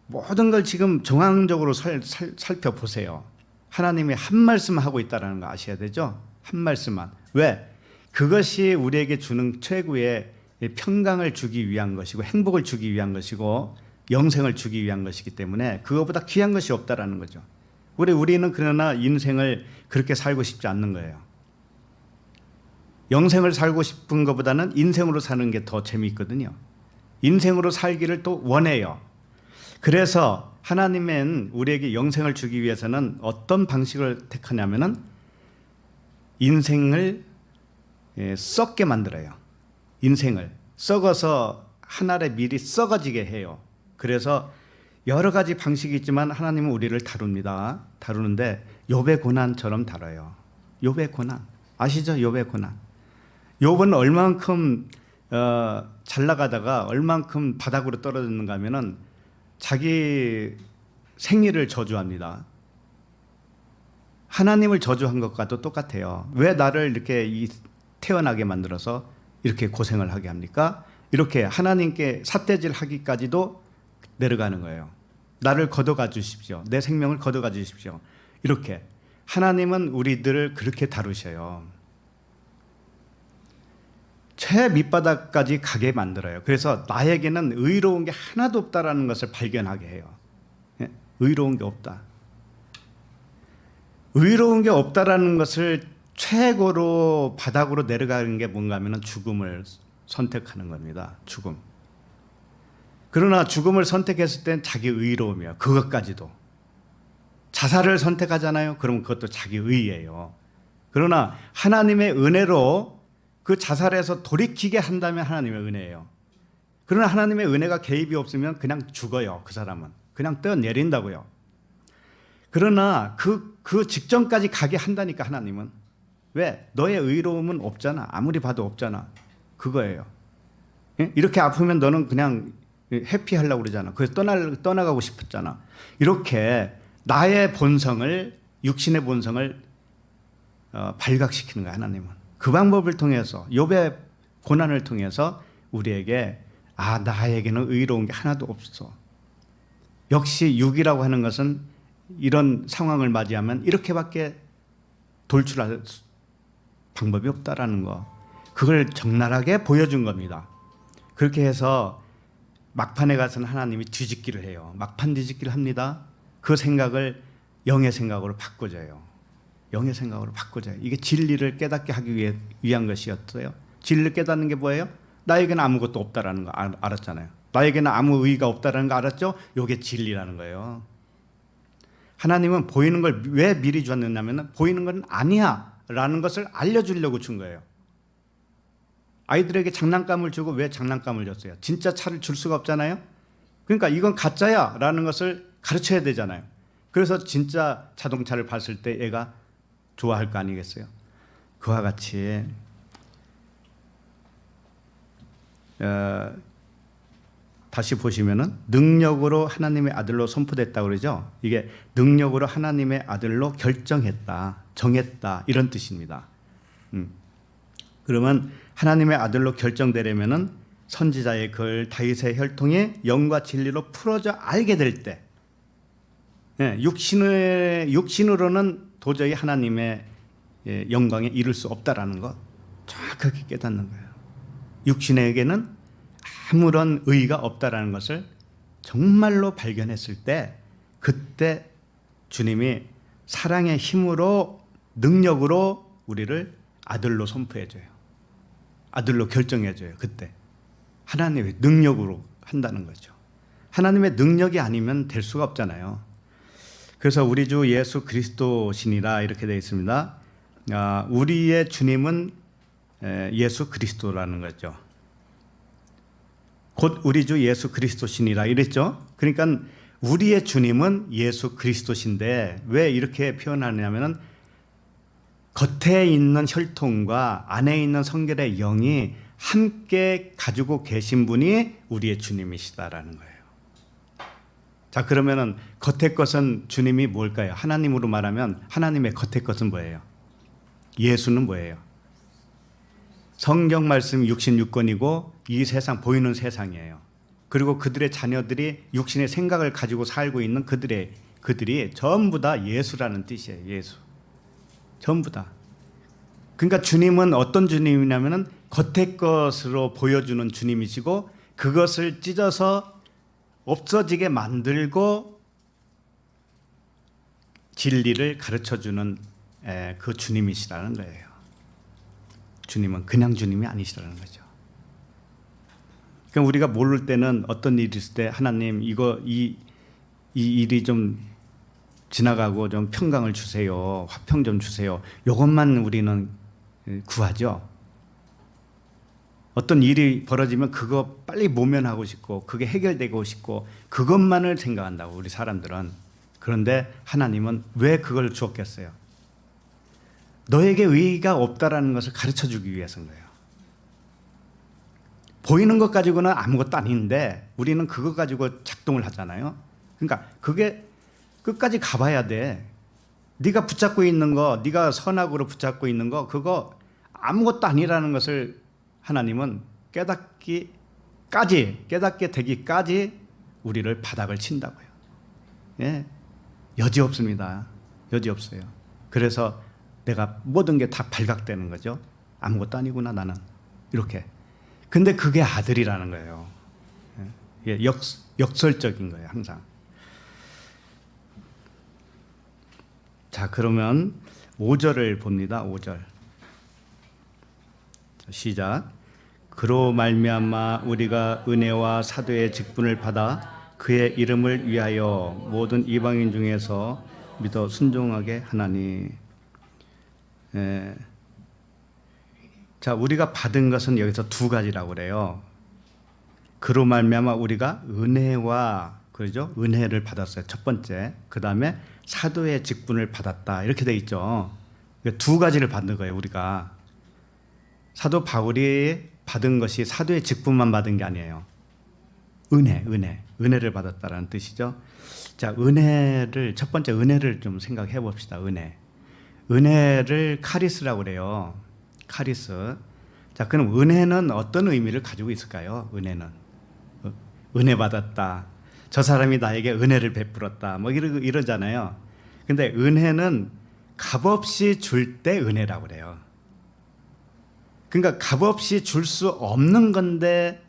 모든 걸 지금 정황적으로 살펴보세요. 하나님이 한 말씀 하고 있다는 거 아셔야 되죠. 한 말씀만. 왜? 그것이 우리에게 주는 최고의 평강을 주기 위한 것이고 행복을 주기 위한 것이고 영생을 주기 위한 것이기 때문에 그거보다 귀한 것이 없다라는 거죠. 우리는 그러나 인생을 그렇게 살고 싶지 않는 거예요. 영생을 살고 싶은 것보다는 인생으로 사는 게 더 재미있거든요. 인생으로 살기를 또 원해요. 그래서 하나님은 우리에게 영생을 주기 위해서는 어떤 방식을 택하냐면은 인생을 썩게 만들어요. 인생을 썩어서 하늘의 밀이 썩어지게 해요. 그래서 여러 가지 방식이 있지만 하나님은 우리를 다룹니다. 다루는데 욥의 고난처럼 다뤄요. 욥의 고난 아시죠? 욥의 고난. 욥은 얼만큼 잘 나가다가 얼만큼 바닥으로 떨어졌는가 하면은 자기 생일을 저주합니다. 하나님을 저주한 것과도 똑같아요. 왜 나를 이렇게 태어나게 만들어서 이렇게 고생을 하게 합니까? 이렇게 하나님께 삿대질 하기까지도 내려가는 거예요. 나를 걷어가 주십시오. 내 생명을 걷어가 주십시오. 이렇게 하나님은 우리들을 그렇게 다루셔요. 최 밑바닥까지 가게 만들어요. 그래서 나에게는 의로운 게 하나도 없다라는 것을 발견하게 해요. 예? 의로운 게 없다. 의로운 게 없다라는 것을 최고로 바닥으로 내려가는 게 뭔가 하면 죽음을 선택하는 겁니다. 죽음. 그러나 죽음을 선택했을 땐 자기 의로움이에요. 그것까지도. 자살을 선택하잖아요. 그러면 그것도 자기 의예요. 그러나 하나님의 은혜로 그 자살에서 돌이키게 한다면 하나님의 은혜예요. 그러나 하나님의 은혜가 개입이 없으면 그냥 죽어요. 그 사람은. 그냥 떠내린다고요. 그러나 그 직전까지 가게 한다니까 하나님은. 왜? 너의 의로움은 없잖아. 아무리 봐도 없잖아. 그거예요. 예? 이렇게 아프면 너는 그냥 해피하려고 그러잖아. 그래서 떠나가고 싶었잖아. 이렇게 나의 본성을, 육신의 본성을 발각시키는 거야, 하나님은. 그 방법을 통해서, 욥의 고난을 통해서 우리에게 나에게는 의로운 게 하나도 없어. 역시 육이라고 하는 것은 이런 상황을 맞이하면 이렇게밖에 돌출할 방법이 없다라는 거. 그걸 적나라하게 보여준 겁니다. 그렇게 해서 막판에 가서는 하나님이 뒤집기를 해요. 막판 뒤집기를 합니다. 그 생각을 영의 생각으로 바꿔줘요. 영의 생각으로 바꿔줘요. 이게 진리를 깨닫게 하기 위한 것이었어요. 진리를 깨닫는 게 뭐예요? 나에게는 아무것도 없다라는 거 알았잖아요. 나에게는 아무 의의가 없다라는 거 알았죠? 이게 진리라는 거예요. 하나님은 보이는 걸 왜 미리 줬느냐면 보이는 건 아니야 라는 것을 알려주려고 준 거예요. 아이들에게 장난감을 주고 왜 장난감을 줬어요? 진짜 차를 줄 수가 없잖아요. 그러니까 이건 가짜야 라는 것을 가르쳐야 되잖아요. 그래서 진짜 자동차를 봤을 때 애가 좋아할 거 아니겠어요? 그와 같이 다시 보시면은 능력으로 하나님의 아들로 선포됐다 그러죠. 이게 능력으로 하나님의 아들로 결정했다, 정했다 이런 뜻입니다. 그러면 하나님의 아들로 결정되려면은 선지자의 글 다윗의 혈통이 영과 진리로 풀어져 알게 될 때, 육신으로는 도저히 하나님의 영광에 이를 수 없다라는 것 정확하게 깨닫는 거예요. 육신에게는 아무런 의의가 없다라는 것을 정말로 발견했을 때, 그때 주님이 사랑의 힘으로 능력으로 우리를 아들로 선포해줘요. 아들로 결정해줘요. 그때 하나님의 능력으로 한다는 거죠. 하나님의 능력이 아니면 될 수가 없잖아요. 그래서 우리 주 예수 그리스도시니라 이렇게 되어 있습니다. 우리의 주님은 예수 그리스도라는 거죠. 곧 우리 주 예수 그리스도시니라 이랬죠. 그러니까 우리의 주님은 예수 그리스도신데 왜 이렇게 표현하냐면은 겉에 있는 혈통과 안에 있는 성결의 영이 함께 가지고 계신 분이 우리의 주님이시다라는 거예요. 자, 그러면은 겉의 것은 주님이 뭘까요? 하나님으로 말하면 하나님의 겉의 것은 뭐예요? 예수는 뭐예요? 성경 말씀 66권이고 이 세상 보이는 세상이에요. 그리고 그들의 자녀들이 육신의 생각을 가지고 살고 있는 그들이 전부 다 예수라는 뜻이에요. 예수. 전부 다. 그러니까 주님은 어떤 주님이냐면은 겉의 것으로 보여주는 주님이시고 그것을 찢어서 없어지게 만들고 진리를 가르쳐주는 그 주님이시라는 거예요. 주님은 그냥 주님이 아니시라는 거죠. 그러니까 우리가 모를 때는 어떤 일이 있을 때 하나님 이 일이 좀 지나가고 좀 평강을 주세요. 화평 좀 주세요. 이것만 우리는 구하죠. 어떤 일이 벌어지면 그거 빨리 모면하고 싶고 그게 해결되고 싶고 그것만을 생각한다고 우리 사람들은. 그런데 하나님은 왜 그걸 주었겠어요? 너에게 의의가 없다라는 것을 가르쳐주기 위해서인 거예요. 보이는 것 가지고는 아무것도 아닌데 우리는 그것 가지고 작동을 하잖아요. 그러니까 그게 끝까지 가봐야 돼. 네가 붙잡고 있는 거, 네가 선악으로 붙잡고 있는 거 그거 아무것도 아니라는 것을 하나님은 깨닫게 되기까지 우리를 바닥을 친다고요. 예, 여지 없습니다. 여지 없어요. 그래서 내가 모든 게 다 발각되는 거죠. 아무것도 아니구나 나는 이렇게. 근데 그게 아들이라는 거예요. 예, 역설적인 거예요 항상. 자, 그러면 5절을 봅니다. 5절 시작. 그로 말미암아 우리가 은혜와 사도의 직분을 받아 그의 이름을 위하여 모든 이방인 중에서 믿어 순종하게 하나니. 예. 자, 우리가 받은 것은 여기서 두 가지라고 그래요. 그로 말미암아 우리가 은혜와, 그러죠? 은혜를 받았어요. 첫 번째. 그 다음에 사도의 직분을 받았다. 이렇게 돼 있죠. 두 가지를 받는 거예요, 우리가. 사도 바울이 받은 것이 사도의 직분만 받은 게 아니에요. 은혜를 받았다라는 뜻이죠. 자, 은혜를, 첫 번째 은혜를 좀 생각해 봅시다. 은혜를 카리스라고 그래요. 카리스. 자, 그럼 은혜는 어떤 의미를 가지고 있을까요? 은혜는 은혜 받았다. 저 사람이 나에게 은혜를 베풀었다. 뭐 이러잖아요. 근데 은혜는 값없이 줄 때 은혜라고 그래요. 그러니까 값없이 줄 수 없는 건데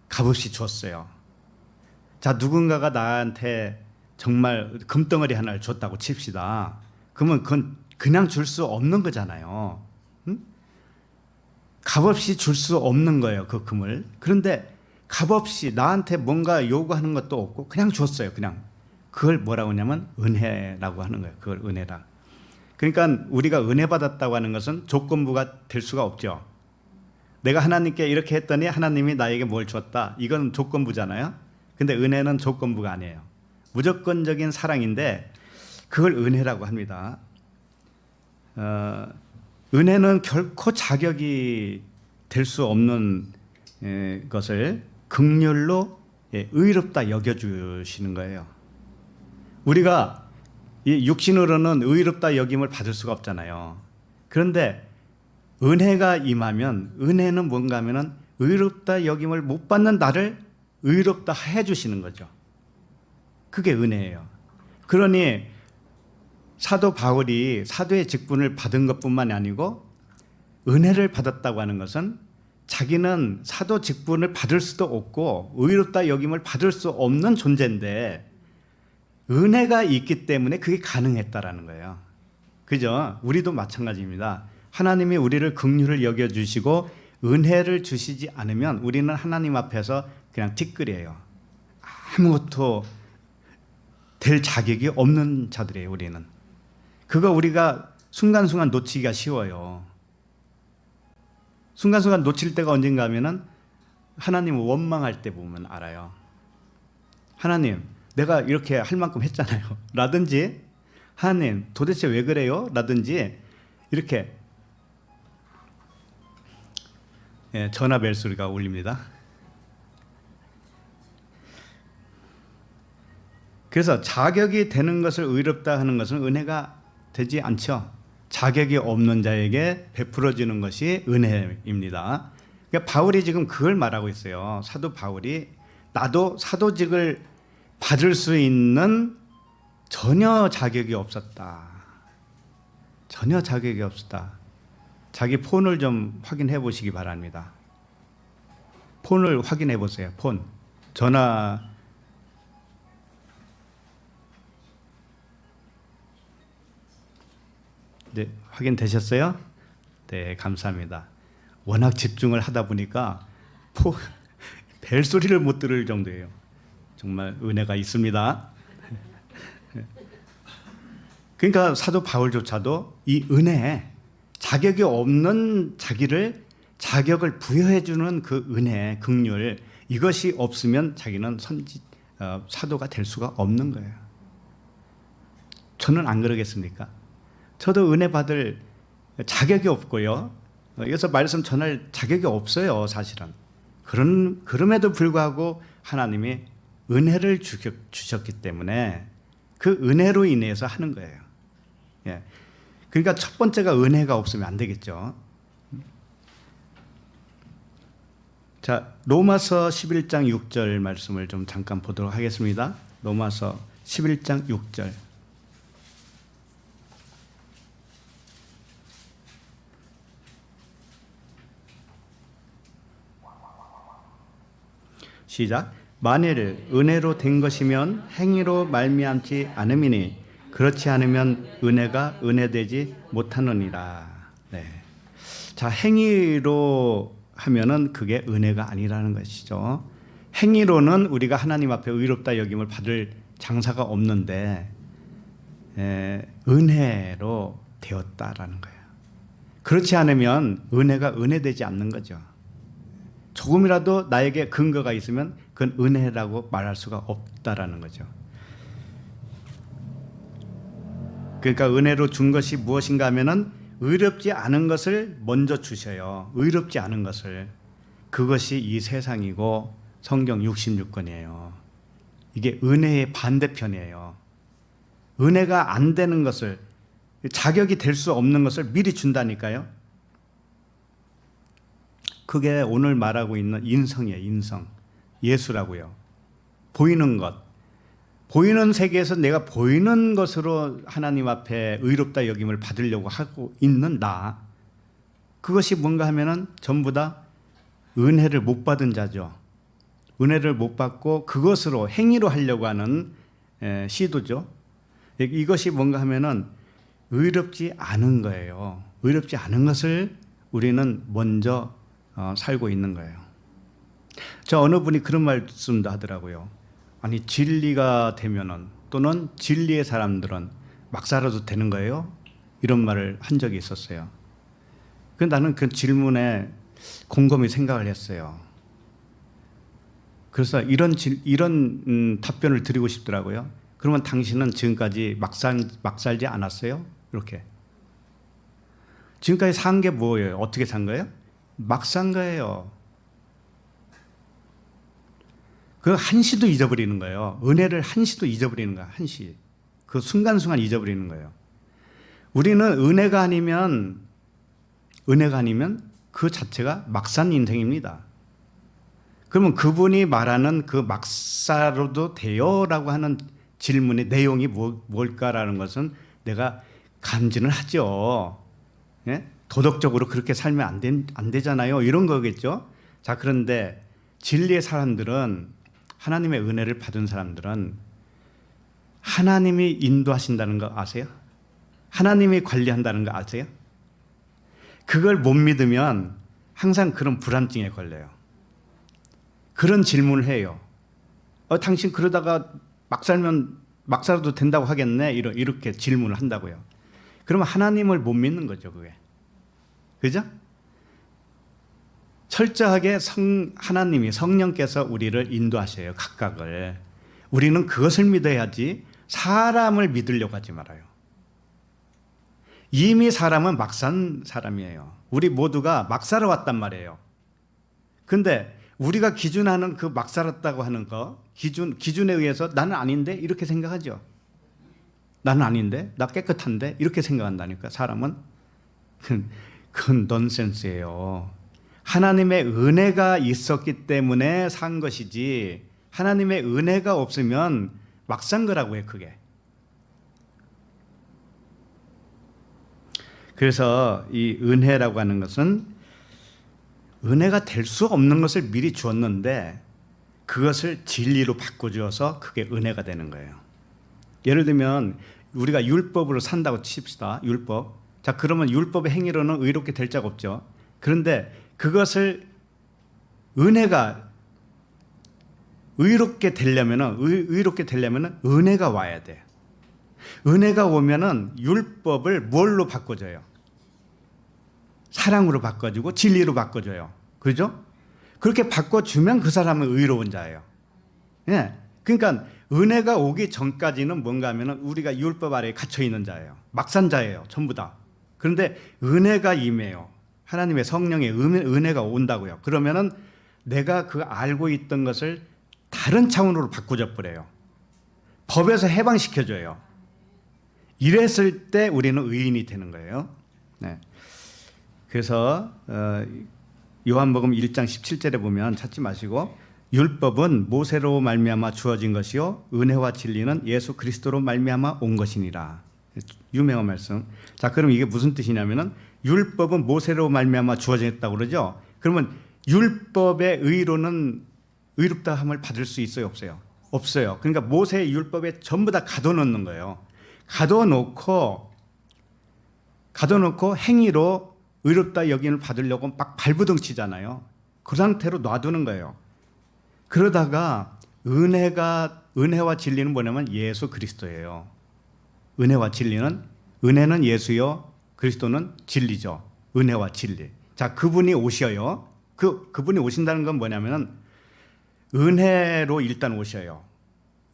값없이 줬어요. 자, 누군가가 나한테 정말 금덩어리 하나를 줬다고 칩시다. 그러면 그건 그냥 줄 수 없는 거잖아요. 응? 값없이 줄 수 없는 거예요, 그 금을. 그런데 값없이 나한테 뭔가 요구하는 것도 없고 그냥 줬어요. 그냥. 그걸 뭐라고 하냐면 은혜라고 하는 거예요. 그걸 은혜라. 그러니까 우리가 은혜 받았다고 하는 것은 조건부가 될 수가 없죠. 내가 하나님께 이렇게 했더니 하나님이 나에게 뭘 줬다. 이건 조건부잖아요. 근데 은혜는 조건부가 아니에요. 무조건적인 사랑인데 그걸 은혜라고 합니다. 은혜는 결코 자격이 될 수 없는 것을 긍휼로 의롭다 여겨주시는 거예요. 우리가 이 육신으로는 의롭다 여김을 받을 수가 없잖아요. 그런데 은혜가 임하면, 은혜는 뭔가 하면은 의롭다 여김을 못 받는 나를 의롭다 해주시는 거죠. 그게 은혜예요. 그러니 사도 바울이 사도의 직분을 받은 것뿐만이 아니고 은혜를 받았다고 하는 것은 자기는 사도 직분을 받을 수도 없고 의롭다 여김을 받을 수 없는 존재인데 은혜가 있기 때문에 그게 가능했다라는 거예요. 그죠? 우리도 마찬가지입니다. 하나님이 우리를 긍휼을 여겨주시고 은혜를 주시지 않으면 우리는 하나님 앞에서 그냥 티끌이에요. 아무것도 될 자격이 없는 자들이에요, 우리는. 그거 우리가 순간순간 놓치기가 쉬워요. 순간순간 놓칠 때가 언젠가 하면은 하나님을 원망할 때 보면 알아요. 하나님, 내가 이렇게 할 만큼 했잖아요. 라든지, 하나님, 도대체 왜 그래요? 라든지, 이렇게 전화벨 소리가 울립니다. 그래서 자격이 되는 것을 의롭다 하는 것은 은혜가 되지 않죠. 자격이 없는 자에게 베풀어지는 것이 은혜입니다. 그러니까 바울이 지금 그걸 말하고 있어요. 사도 바울이 나도 사도직을 받을 수 있는 전혀 자격이 없었다. 전혀 자격이 없었다. 자기 폰을 좀 확인해 보시기 바랍니다. 폰을 확인해 보세요. 폰. 전화. 네, 확인되셨어요? 네, 감사합니다. 워낙 집중을 하다 보니까 벨소리를 못 들을 정도예요. 정말 은혜가 있습니다. 그러니까 사도 바울조차도 이 은혜, 자격이 없는 자기를 자격을 부여해 주는 그 은혜, 긍휼, 이것이 없으면 자기는 사도가 될 수가 없는 거예요. 저는 안 그러겠습니까? 저도 은혜 받을 자격이 없고요. 여기서 말씀 전할 자격이 없어요, 사실은. 그럼에도 불구하고 하나님이 은혜를 주셨기 때문에 그 은혜로 인해서 하는 거예요. 예. 그러니까 첫 번째가 은혜가 없으면 안 되겠죠. 자, 로마서 11장 6절 말씀을 좀 잠깐 보도록 하겠습니다. 로마서 11장 6절. 시작. 만일 은혜로 된 것이면 행위로 말미암지 않음이니 그렇지 않으면 은혜가 은혜되지 못하느니라. 네. 자, 행위로 하면은 그게 은혜가 아니라는 것이죠. 행위로는 우리가 하나님 앞에 의롭다 여김을 받을 장사가 없는데 은혜로 되었다라는 거예요. 그렇지 않으면 은혜가 은혜되지 않는 거죠. 조금이라도 나에게 근거가 있으면 그건 은혜라고 말할 수가 없다라는 거죠. 그러니까 은혜로 준 것이 무엇인가 하면은 의롭지 않은 것을 먼저 주셔요. 의롭지 않은 것을. 그것이 이 세상이고 성경 66권이에요. 이게 은혜의 반대편이에요. 은혜가 안 되는 것을, 자격이 될 수 없는 것을 미리 준다니까요. 그게 오늘 말하고 있는 인성이에요. 인성. 예수라고요. 보이는 것. 보이는 세계에서 내가 보이는 것으로 하나님 앞에 의롭다 여김을 받으려고 하고 있는 나. 그것이 뭔가 하면은 전부 다 은혜를 못 받은 자죠. 은혜를 못 받고 그것으로 행위로 하려고 하는 시도죠. 이것이 뭔가 하면은 의롭지 않은 거예요. 의롭지 않은 것을 우리는 먼저 살고 있는 거예요. 저 어느 분이 그런 말씀도 하더라고요. 아니, 진리가 되면은 또는 진리의 사람들은 막 살아도 되는 거예요? 이런 말을 한 적이 있었어요. 나는 그 질문에 곰곰이 생각을 했어요. 그래서 이런 답변을 드리고 싶더라고요. 그러면 당신은 지금까지 막 살지 않았어요? 이렇게. 지금까지 산 게 뭐예요? 어떻게 산 거예요? 막 산 거예요. 그 한시도 잊어버리는 거예요. 은혜를 한시도 잊어버리는 거야. 한시. 그 순간순간 잊어버리는 거예요. 우리는 은혜가 아니면 그 자체가 막 산 인생입니다. 그러면 그분이 말하는 그 막사로도 돼요라고 하는 질문의 내용이 뭘까라는 것은 내가 감지는 하죠. 예? 도덕적으로 그렇게 살면 안 되잖아요. 이런 거겠죠. 자, 그런데 진리의 사람들은, 하나님의 은혜를 받은 사람들은 하나님이 인도하신다는 거 아세요? 하나님이 관리한다는 거 아세요? 그걸 못 믿으면 항상 그런 불안증에 걸려요. 그런 질문을 해요. 당신 그러다가 막 살아도 된다고 하겠네? 이렇게 질문을 한다고요. 그러면 하나님을 못 믿는 거죠, 그게. 그죠? 철저하게 하나님이, 성령께서 우리를 인도하셔요, 각각을. 우리는 그것을 믿어야지 사람을 믿으려고 하지 말아요. 이미 사람은 막 산 사람이에요. 우리 모두가 막 살아왔단 말이에요. 근데 우리가 기준하는 그 막 살았다고 하는 거, 기준에 의해서 나는 아닌데? 이렇게 생각하죠. 나는 아닌데? 나 깨끗한데? 이렇게 생각한다니까, 사람은. 그건 넌센스예요. 하나님의 은혜가 있었기 때문에 산 것이지, 하나님의 은혜가 없으면 막 산 거라고 해, 그게. 그래서 이 은혜라고 하는 것은 은혜가 될 수 없는 것을 미리 주었는데 그것을 진리로 바꿔주어서 그게 은혜가 되는 거예요. 예를 들면 우리가 율법으로 산다고 칩시다. 율법. 자, 그러면 율법의 행위로는 의롭게 될 자가 없죠. 그런데 그것을 은혜가 의롭게 되려면은 은혜가 와야 돼. 은혜가 오면은 율법을 뭘로 바꿔줘요? 사랑으로 바꿔주고 진리로 바꿔줘요. 그죠? 그렇게 바꿔주면 그 사람은 의로운 자예요. 예. 그러니까 은혜가 오기 전까지는 뭔가 하면은 우리가 율법 아래에 갇혀 있는 자예요. 막산 자예요. 전부 다. 그런데 은혜가 임해요. 하나님의 성령의 은혜가 온다고요. 그러면은 내가 그 알고 있던 것을 다른 차원으로 바꾸어 버려요. 법에서 해방시켜줘요. 이랬을 때 우리는 의인이 되는 거예요. 네. 그래서 요한복음 1장 17절에 보면 찾지 마시고 율법은 모세로 말미암아 주어진 것이요 은혜와 진리는 예수 그리스도로 말미암아 온 것이니라. 유명한 말씀. 자, 그럼 이게 무슨 뜻이냐면은 율법은 모세로 말미암아 주어졌다고 그러죠. 그러면 율법의 의로는 의롭다 함을 받을 수 있어요, 없어요? 없어요. 그러니까 모세의 율법에 전부 다 가둬놓는 거예요. 가둬놓고 행위로 의롭다 여김을 받으려고 막 발부둥 치잖아요. 그 상태로 놔두는 거예요. 그러다가 은혜와 진리는 뭐냐면 예수 그리스도예요. 은혜와 진리는, 은혜는 예수요, 그리스도는 진리죠. 은혜와 진리. 자, 그분이 오셔요. 그분이 오신다는 건 뭐냐면은 은혜로 일단 오셔요.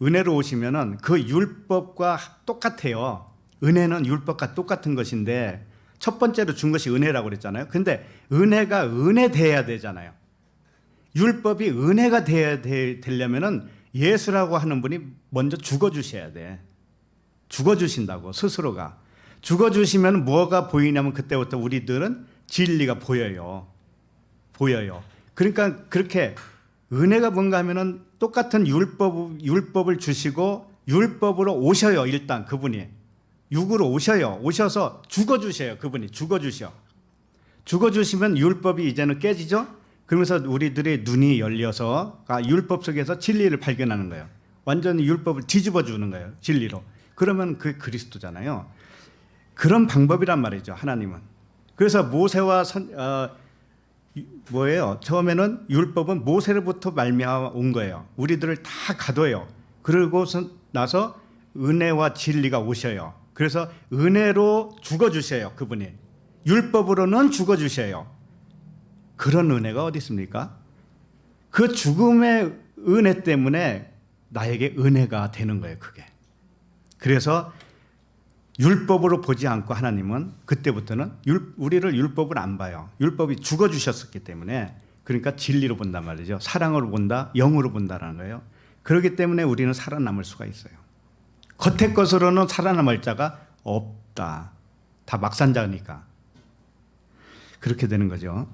은혜로 오시면은 그 율법과 똑같아요. 은혜는 율법과 똑같은 것인데 첫 번째로 준 것이 은혜라고 그랬잖아요. 근데 은혜가 은혜돼야 되잖아요. 율법이 은혜가 되려면은 예수라고 하는 분이 먼저 죽어주셔야 돼. 죽어주신다고, 스스로가. 죽어주시면 뭐가 보이냐면 그때부터 우리들은 진리가 보여요. 그러니까 그렇게 은혜가 뭔가 하면은 똑같은 율법을 주시고 율법으로 오셔요. 일단 그분이 육으로 오셔요. 오셔서 죽어주셔요. 그분이 죽어주시면 율법이 이제는 깨지죠. 그러면서 우리들의 눈이 열려서 율법 속에서 진리를 발견하는 거예요. 완전히 율법을 뒤집어 주는 거예요. 진리로. 그러면 그게 그리스도잖아요. 그런 방법이란 말이죠. 하나님은. 그래서 모세와 처음에는 율법은 모세로부터 말미암아 온 거예요. 우리들을 다 가둬요. 그러고 나서 은혜와 진리가 오셔요. 그래서 은혜로 죽어주셔요. 그분이. 율법으로는 죽어주셔요. 그런 은혜가 어디 있습니까? 그 죽음의 은혜 때문에 나에게 은혜가 되는 거예요. 그게. 그래서 율법으로 보지 않고 하나님은 그때부터는 우리를 율법을 안 봐요. 율법이 죽어주셨었기 때문에. 그러니까 진리로 본단 말이죠. 사랑으로 본다, 영으로 본다라는 거예요. 그렇기 때문에 우리는 살아남을 수가 있어요. 겉의 것으로는 살아남을 자가 없다. 다 막산자니까. 그렇게 되는 거죠.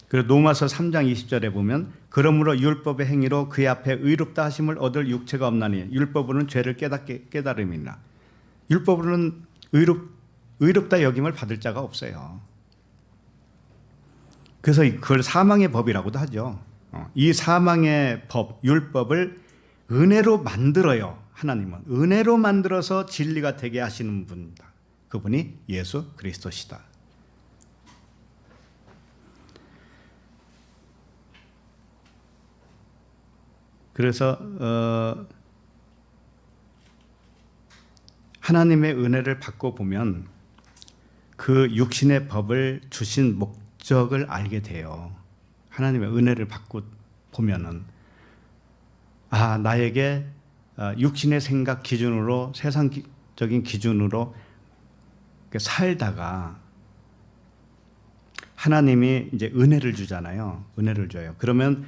그리고 로마서 3장 20절에 보면 그러므로 율법의 행위로 그의 앞에 의롭다 하심을 얻을 육체가 없나니 율법으로는 죄를 깨달음이나. 율법으로는 의롭다 여김을 받을 자가 없어요. 그래서 그걸 사망의 법이라고도 하죠. 이 사망의 법, 율법을 은혜로 만들어요. 하나님은 은혜로 만들어서 진리가 되게 하시는 분이다. 그분이 예수 그리스도시다. 그래서 하나님의 은혜를 받고 보면 그 육신의 법을 주신 목적을 알게 돼요. 하나님의 은혜를 받고 보면은 나에게 육신의 생각 기준으로 세상적인 기준으로 살다가 하나님이 이제 은혜를 주잖아요. 은혜를 줘요. 그러면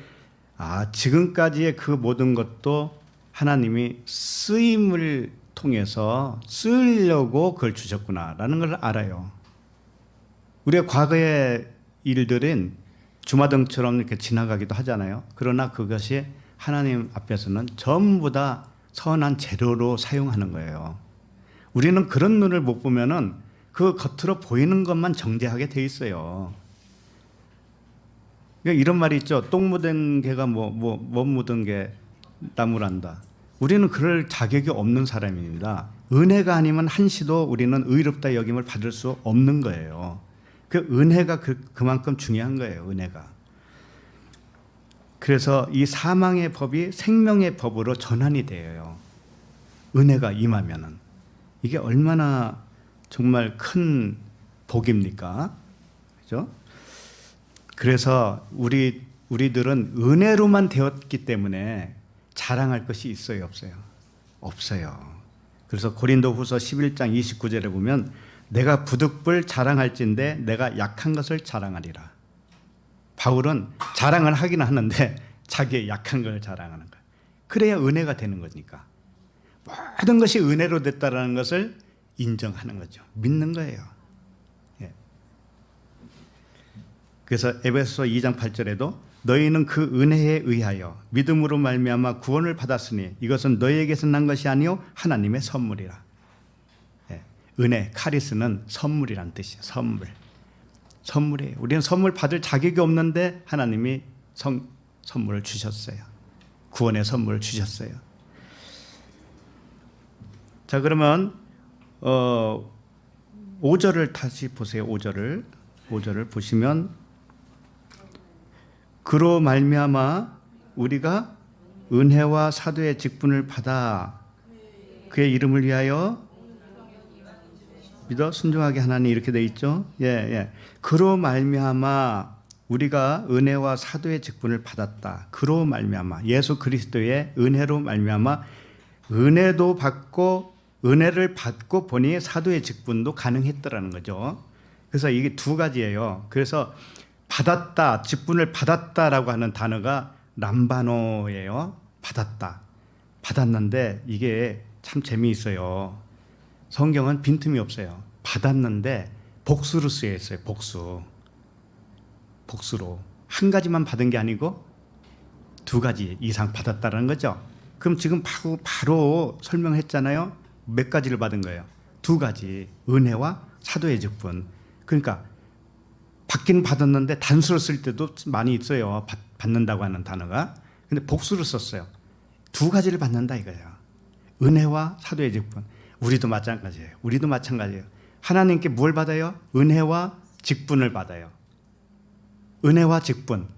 지금까지의 그 모든 것도 하나님이 쓰임을 통해서 쓰려고 그걸 주셨구나라는 걸 알아요. 우리가 과거의 일들은 주마등처럼 이렇게 지나가기도 하잖아요. 그러나 그것이 하나님 앞에서는 전부 다 선한 재료로 사용하는 거예요. 우리는 그런 눈을 못 보면은 그 겉으로 보이는 것만 정죄하게 돼 있어요. 그러니까 이런 말이 있죠. 똥 묻은 개가 못 묻은 게 나무란다. 우리는 그럴 자격이 없는 사람입니다. 은혜가 아니면 한시도 우리는 의롭다 여김을 받을 수 없는 거예요. 그 은혜가 그만큼 중요한 거예요. 은혜가. 그래서 이 사망의 법이 생명의 법으로 전환이 돼요. 은혜가 임하면은. 이게 얼마나 정말 큰 복입니까? 그죠? 그래서 우리들은 은혜로만 되었기 때문에 자랑할 것이 있어요, 없어요? 없어요. 그래서 고린도후서 11장 29절에 보면 내가 부득불 자랑할진대 내가 약한 것을 자랑하리라. 바울은 자랑을 하긴 하는데 자기의 약한 걸 자랑하는 거예요. 그래야 은혜가 되는 거니까. 모든 것이 은혜로 됐다라는 것을 인정하는 거죠. 믿는 거예요. 예. 그래서 에베소서 2장 8절에도 너희는 그 은혜에 의하여 믿음으로 말미암아 구원을 받았으니 이것은 너희에게서 난 것이 아니요 하나님의 선물이라. 예, 은혜, 카리스는 선물이란 뜻이에요. 선물이에요. 우리는 선물 받을 자격이 없는데 하나님이 선물을 주셨어요. 구원의 선물을 주셨어요. 자, 그러면 5절을 다시 보세요. 5절을 보시면 그로 말미암아 우리가 은혜와 사도의 직분을 받아 그의 이름을 위하여 믿어 순종하게 하나니 이렇게 돼 있죠. 예. 그로 말미암아 우리가 은혜와 사도의 직분을 받았다. 그로 말미암아 예수 그리스도의 은혜로 말미암아 은혜도 받고 은혜를 받고 보니 사도의 직분도 가능했더라는 거죠. 그래서 이게 두 가지예요. 그래서 받았다, 직분을 받았다라고 하는 단어가 람바노예요. 받았는데 이게 참 재미있어요. 성경은 빈틈이 없어요. 받았는데 복수로 쓰여 있어요. 복수로. 한 가지만 받은 게 아니고 두 가지 이상 받았다는 거죠. 그럼 지금 바로 설명했잖아요. 몇 가지를 받은 거예요? 두 가지. 은혜와 사도의 직분. 그러니까 받긴 받았는데 단수로 쓸 때도 많이 있어요. 받는다고 하는 단어가. 근데 복수로 썼어요. 두 가지를 받는다 이거예요. 은혜와 사도의 직분. 우리도 마찬가지예요. 하나님께 뭘 받아요? 은혜와 직분을 받아요. 은혜와 직분.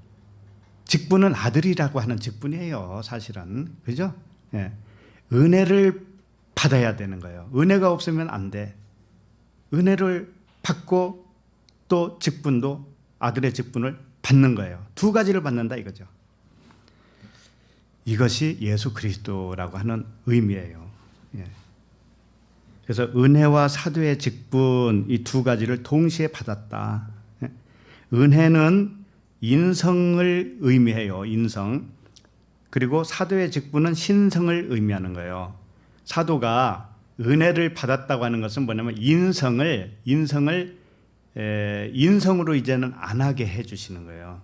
직분은 아들이라고 하는 직분이에요. 사실은. 그죠? 예. 은혜를 받아야 되는 거예요. 은혜가 없으면 안 돼. 은혜를 받고 또 직분도 아들의 직분을 받는 거예요. 두 가지를 받는다 이거죠. 이것이 예수 그리스도라고 하는 의미예요. 예. 그래서 은혜와 사도의 직분 이 두 가지를 동시에 받았다. 예. 은혜는 인성을 의미해요. 인성. 그리고 사도의 직분은 신성을 의미하는 거예요. 사도가 은혜를 받았다고 하는 것은 뭐냐면 인성으로 이제는 안 하게 해주시는 거예요.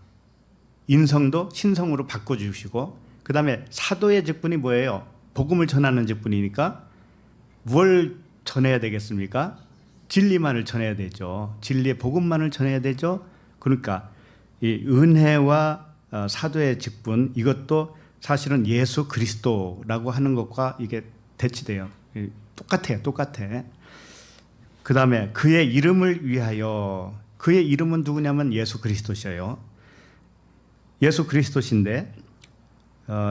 인성도 신성으로 바꿔주시고, 그 다음에 사도의 직분이 뭐예요? 복음을 전하는 직분이니까 뭘 전해야 되겠습니까? 진리만을 전해야 되죠. 진리의 복음만을 전해야 되죠. 그러니까 이 은혜와 사도의 직분 이것도 사실은 예수 그리스도라고 하는 것과 이게 대치돼요. 똑같아. 그 다음에 그의 이름을 위하여. 그의 이름은 누구냐면 예수 그리스도셔요. 예수 그리스도신데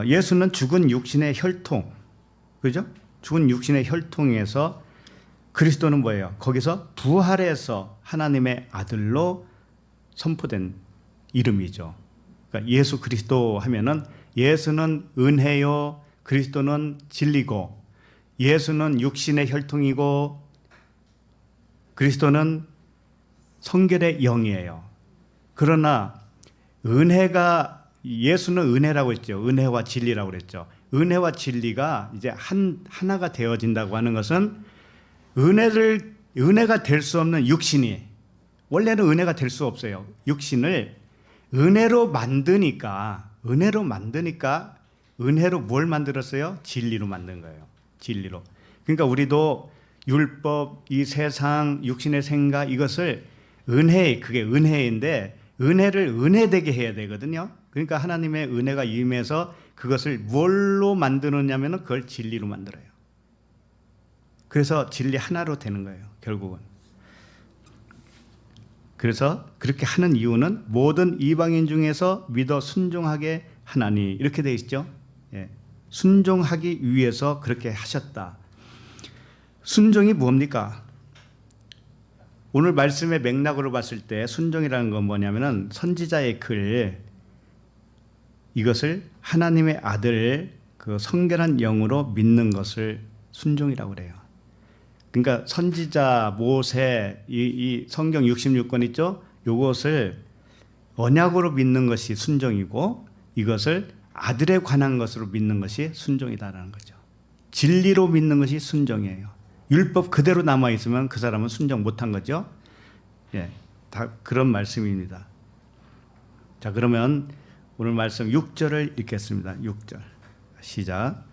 예수는 죽은 육신의 혈통, 그죠? 죽은 육신의 혈통에서 그리스도는 뭐예요? 거기서 부활해서 하나님의 아들로 선포된 이름이죠. 그러니까 예수 그리스도 하면은 예수는 은혜요, 그리스도는 진리고, 예수는 육신의 혈통이고 그리스도는 성결의 영이에요. 그러나 예수는 은혜라고 했죠. 은혜와 진리라고 그랬죠. 은혜와 진리가 이제 하나가 되어진다고 하는 것은 은혜가 될 수 없는 육신이, 원래는 은혜가 될 수 없어요. 육신을 은혜로 만드니까 은혜로 뭘 만들었어요? 진리로 만든 거예요. 진리로. 그러니까 우리도 율법, 이 세상, 육신의 생각 이것을 그게 은혜인데 은혜를 은혜되게 해야 되거든요. 그러니까 하나님의 은혜가 임해서 그것을 뭘로 만드느냐면 그걸 진리로 만들어요. 그래서 진리 하나로 되는 거예요. 결국은. 그래서 그렇게 하는 이유는 모든 이방인 중에서 믿어 순종하게 하나니 이렇게 되어 있죠. 예. 순종하기 위해서 그렇게 하셨다. 순종이 뭡니까? 오늘 말씀의 맥락으로 봤을 때 순종이라는 건 뭐냐면은 선지자의 글, 이것을 하나님의 아들 그 성결한 영으로 믿는 것을 순종이라고 그래요. 그러니까 선지자 모세 이 성경 66권 있죠? 이것을 언약으로 믿는 것이 순종이고 이것을 아들에 관한 것으로 믿는 것이 순종이다라는 거죠. 진리로 믿는 것이 순종이에요. 율법 그대로 남아 있으면 그 사람은 순종 못한 거죠. 예, 다 그런 말씀입니다. 자, 그러면 오늘 말씀 6절을 읽겠습니다. 6절 시작.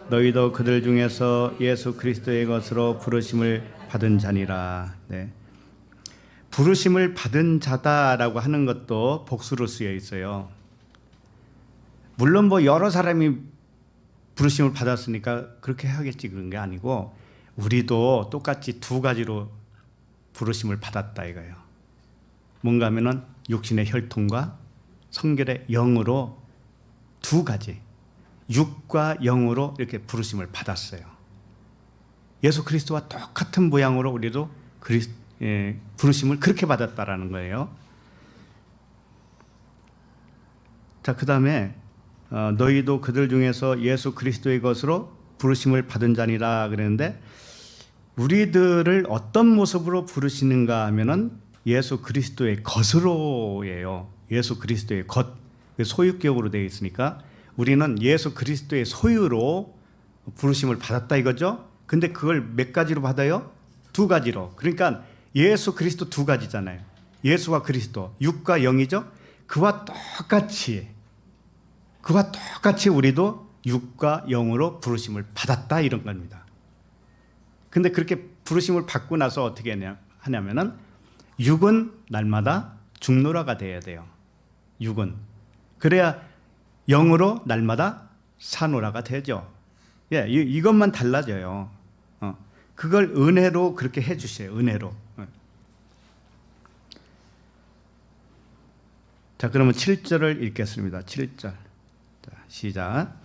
너희도 그들 중에서 예수 그리스도의 것으로 부르심을 받은 자니라. 네. 부르심을 받은 자다라고 하는 것도 복수로 쓰여 있어요. 물론 뭐 여러 사람이 부르심을 받았으니까 그렇게 하겠지 그런 게 아니고 우리도 똑같이 두 가지로 부르심을 받았다 이거예요. 뭔가 하면은 육신의 혈통과 성결의 영으로 두 가지, 육과 영으로 이렇게 부르심을 받았어요. 예수 그리스도와 똑같은 모양으로 우리도 부르심을 그렇게 받았다라는 거예요. 자, 그 다음에 너희도 그들 중에서 예수 그리스도의 것으로 부르심을 받은 자니라 그랬는데 우리들을 어떤 모습으로 부르시는가 하면은 예수 그리스도의 것으로예요. 예수 그리스도의 것, 소유격으로 되어 있으니까 우리는 예수 그리스도의 소유로 부르심을 받았다 이거죠. 근데 그걸 몇 가지로 받아요? 두 가지로. 그러니까 예수 그리스도 두 가지잖아요. 예수와 그리스도, 육과 영이죠. 그와 똑같이 우리도 육과 영으로 부르심을 받았다 이런 겁니다. 근데 그렇게 부르심을 받고 나서 어떻게 하냐면은 육은 날마다 죽노라가 돼야 돼요. 육은. 그래야 영으로 날마다 사노라가 되죠. 예, 이것만 달라져요. 그걸 은혜로 그렇게 해주세요. 은혜로. 자, 그러면 7절을 읽겠습니다. 7절. 자, 시작.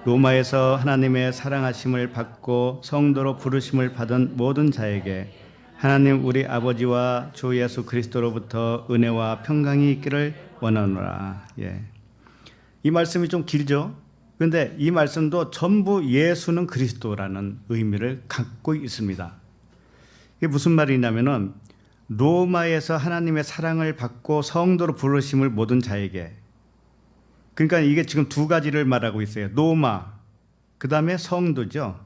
로마에서 하나님의 사랑하심을 받고 성도로 부르심을 받은 모든 자에게 하나님 우리 아버지와 주 예수 그리스도로부터 은혜와 평강이 있기를 원하노라. 예. 이 말씀이 좀 길죠? 그런데 이 말씀도 전부 예수는 그리스도라는 의미를 갖고 있습니다. 이게 무슨 말이냐면은 로마에서 하나님의 사랑을 받고 성도로 부르심을 모든 자에게, 그러니까 이게 지금 두 가지를 말하고 있어요. 로마, 그 다음에 성도죠.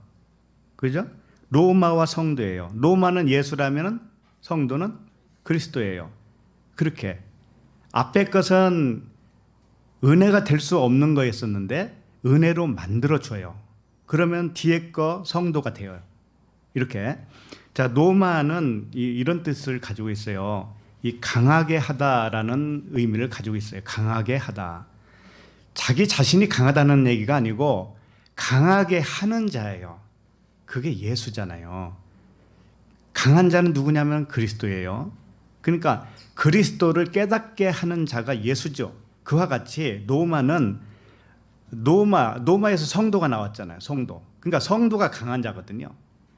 그죠? 로마와 성도예요. 로마는 예수라면 성도는 그리스도예요. 그렇게 앞에 것은 은혜가 될 수 없는 거였었는데 은혜로 만들어줘요. 그러면 뒤에 거 성도가 돼요. 이렇게. 자, 로마는 이런 뜻을 가지고 있어요. 이 강하게 하다라는 의미를 가지고 있어요. 강하게 하다. 자기 자신이 강하다는 얘기가 아니고 강하게 하는 자예요. 그게 예수잖아요. 강한 자는 누구냐면 그리스도예요. 그러니까 그리스도를 깨닫게 하는 자가 예수죠. 그와 같이 로마에서 성도가 나왔잖아요. 성도. 그러니까 성도가 강한 자거든요.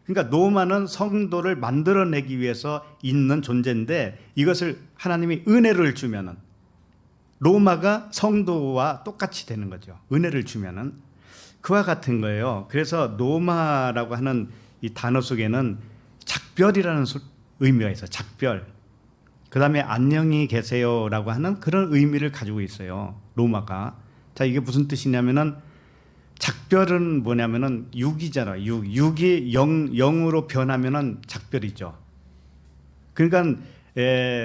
그러니까 로마는 성도를 만들어내기 위해서 있는 존재인데 이것을 하나님이 은혜를 주면은 로마가 성도와 똑같이 되는 거죠. 은혜를 주면은 그와 같은 거예요. 그래서 로마라고 하는 이 단어 속에는 작별이라는 의미가 있어요. 작별. 그 다음에 안녕히 계세요라고 하는 그런 의미를 가지고 있어요. 로마가. 자, 이게 무슨 뜻이냐면은 작별은 뭐냐면은 육이잖아요. 육이 영으로 변하면은 작별이죠. 그러니까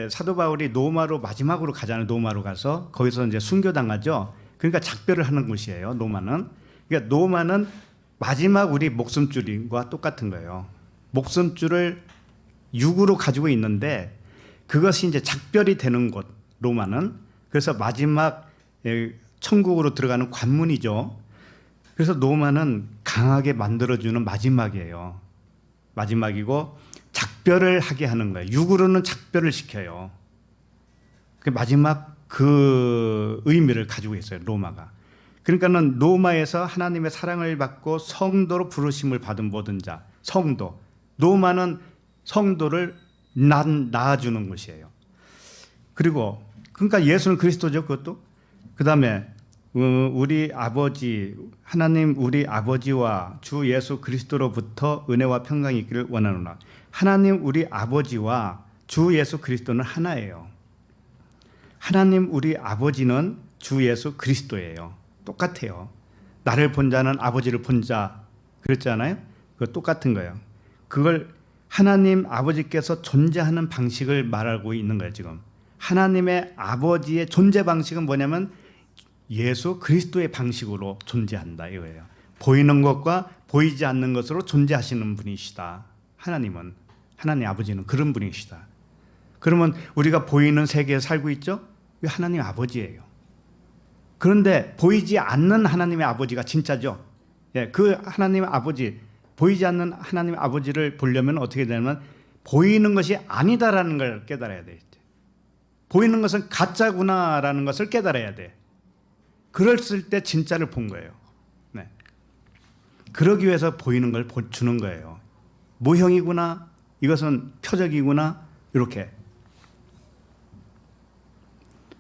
사도 바울이 로마로 마지막으로 가잖아요. 로마로 가서 거기서 이제 순교당하죠. 그러니까 작별을 하는 곳이에요. 로마는. 그러니까 로마는 마지막 우리 목숨줄과 똑같은 거예요. 목숨줄을 육으로 가지고 있는데 그것이 이제 작별이 되는 곳, 로마는. 그래서 마지막 천국으로 들어가는 관문이죠. 그래서 로마는 강하게 만들어주는 마지막이에요. 마지막이고 작별을 하게 하는 거예요. 육으로는 작별을 시켜요. 마지막 그 의미를 가지고 있어요. 로마가. 그러니까는 로마에서 하나님의 사랑을 받고 성도로 부르심을 받은 모든 자, 성도. 로마는 성도를 낳아주는 곳이에요. 그리고 그러니까 예수는 그리스도죠. 그것도. 그 다음에 우리 아버지 하나님 우리 아버지와 주 예수 그리스도로부터 은혜와 평강이 있기를 원하노라. 하나님 우리 아버지와 주 예수 그리스도는 하나예요. 하나님 우리 아버지는 주 예수 그리스도예요. 똑같아요. 나를 본 자는 아버지를 본 자 그랬잖아요. 그거 똑같은 거예요. 그걸 하나님 아버지께서 존재하는 방식을 말하고 있는 거예요. 지금 하나님의 아버지의 존재 방식은 뭐냐면 예수 그리스도의 방식으로 존재한다 이거예요. 보이는 것과 보이지 않는 것으로 존재하시는 분이시다. 하나님 아버지는 그런 분이시다. 그러면 우리가 보이는 세계에 살고 있죠? 왜 하나님 아버지예요. 그런데 보이지 않는 하나님의 아버지가 진짜죠. 예, 그 하나님의 아버지, 보이지 않는 하나님의 아버지를 보려면 어떻게 되냐면 보이는 것이 아니다라는 걸 깨달아야 돼. 보이는 것은 가짜구나라는 것을 깨달아야 돼. 그랬을 때 진짜를 본 거예요. 네. 그러기 위해서 보이는 걸 주는 거예요. 모형이구나, 이것은 표적이구나, 이렇게.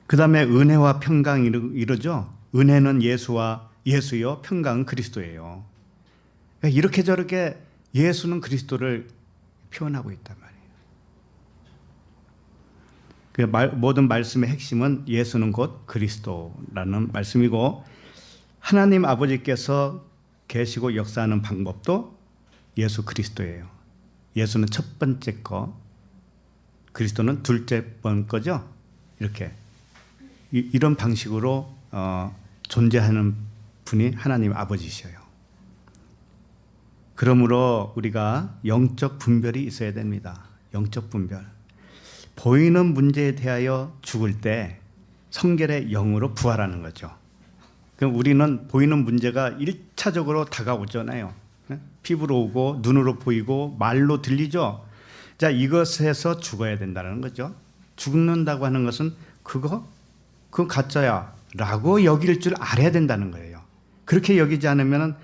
그 다음에 은혜와 평강이 이르죠. 은혜는 예수요, 평강은 그리스도예요. 이렇게 저렇게 예수는 그리스도를 표현하고 있단 말이에요. 모든 말씀의 핵심은 예수는 곧 그리스도라는 말씀이고, 하나님 아버지께서 계시고 역사하는 방법도 예수 그리스도예요. 예수는 첫 번째 거, 그리스도는 둘째 번 거죠. 이렇게 이런 방식으로 존재하는 분이 하나님 아버지셔요. 그러므로 우리가 영적 분별이 있어야 됩니다. 영적 분별. 보이는 문제에 대하여 죽을 때 성결의 영으로 부활하는 거죠. 그럼 우리는 보이는 문제가 1차적으로 다가오잖아요. 피부로 오고 눈으로 보이고 말로 들리죠. 자, 이것에서 죽어야 된다는 거죠. 죽는다고 하는 것은 그거 가짜야 라고 여길 줄 알아야 된다는 거예요. 그렇게 여기지 않으면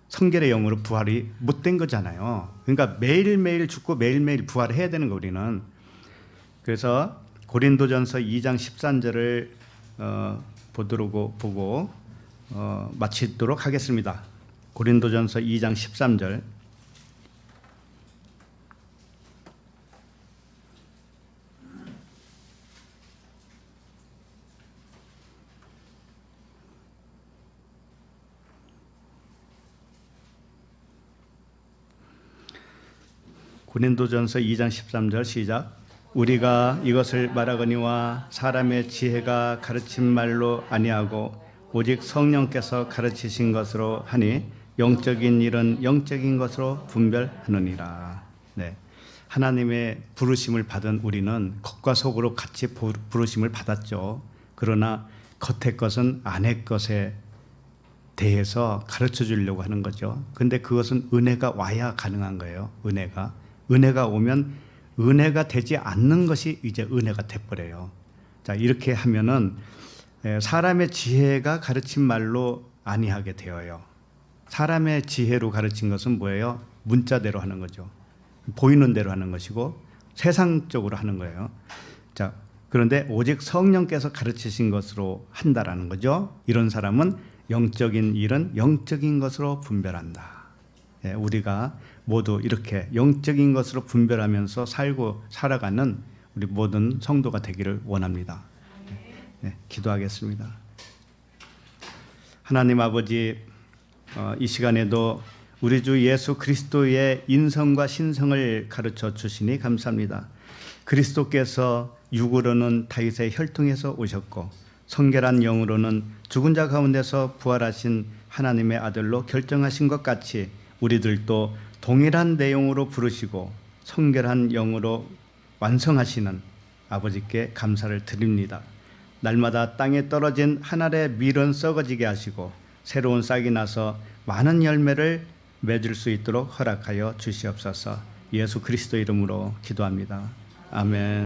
성결의 영으로 부활이 못된 거잖아요. 그러니까 매일매일 죽고 매일매일 부활해야 되는 거 우리는. 그래서 고린도전서 2장 13절을 보고 마치도록 하겠습니다. 고린도전서 2장 13절. 고린도전서 2장 13절 시작. 우리가 이것을 말하거니와 사람의 지혜가 가르친 말로 아니하고 오직 성령께서 가르치신 것으로 하니 영적인 일은 영적인 것으로 분별하느니라. 네. 하나님의 부르심을 받은 우리는 겉과 속으로 같이 부르심을 받았죠. 그러나 겉의 것은 안의 것에 대해서 가르쳐 주려고 하는 거죠. 근데 그것은 은혜가 와야 가능한 거예요. 은혜가 오면 은혜가 되지 않는 것이 이제 은혜가 돼버려요. 자, 이렇게 하면은 사람의 지혜가 가르친 말로 아니하게 되어요. 사람의 지혜로 가르친 것은 뭐예요? 문자대로 하는 거죠. 보이는 대로 하는 것이고 세상적으로 하는 거예요. 자, 그런데 오직 성령께서 가르치신 것으로 한다라는 거죠. 이런 사람은 영적인 일은 영적인 것으로 분별한다. 우리가 모두 이렇게 영적인 것으로 분별하면서 살아가는 우리 모든 성도가 되기를 원합니다. 기도하겠습니다. 하나님 아버지, 이 시간에도 우리 주 예수 그리스도의 인성과 신성을 가르쳐 주시니 감사합니다. 그리스도께서 육으로는 다윗의 혈통에서 오셨고 성결한 영으로는 죽은 자 가운데서 부활하신 하나님의 아들로 결정하신 것 같이 우리들도 동일한 내용으로 부르시고 성결한 영으로 완성하시는 아버지께 감사를 드립니다. 날마다 땅에 떨어진 한 알의 밀은 썩어지게 하시고 새로운 싹이 나서 많은 열매를 맺을 수 있도록 허락하여 주시옵소서. 예수 그리스도 이름으로 기도합니다. 아멘.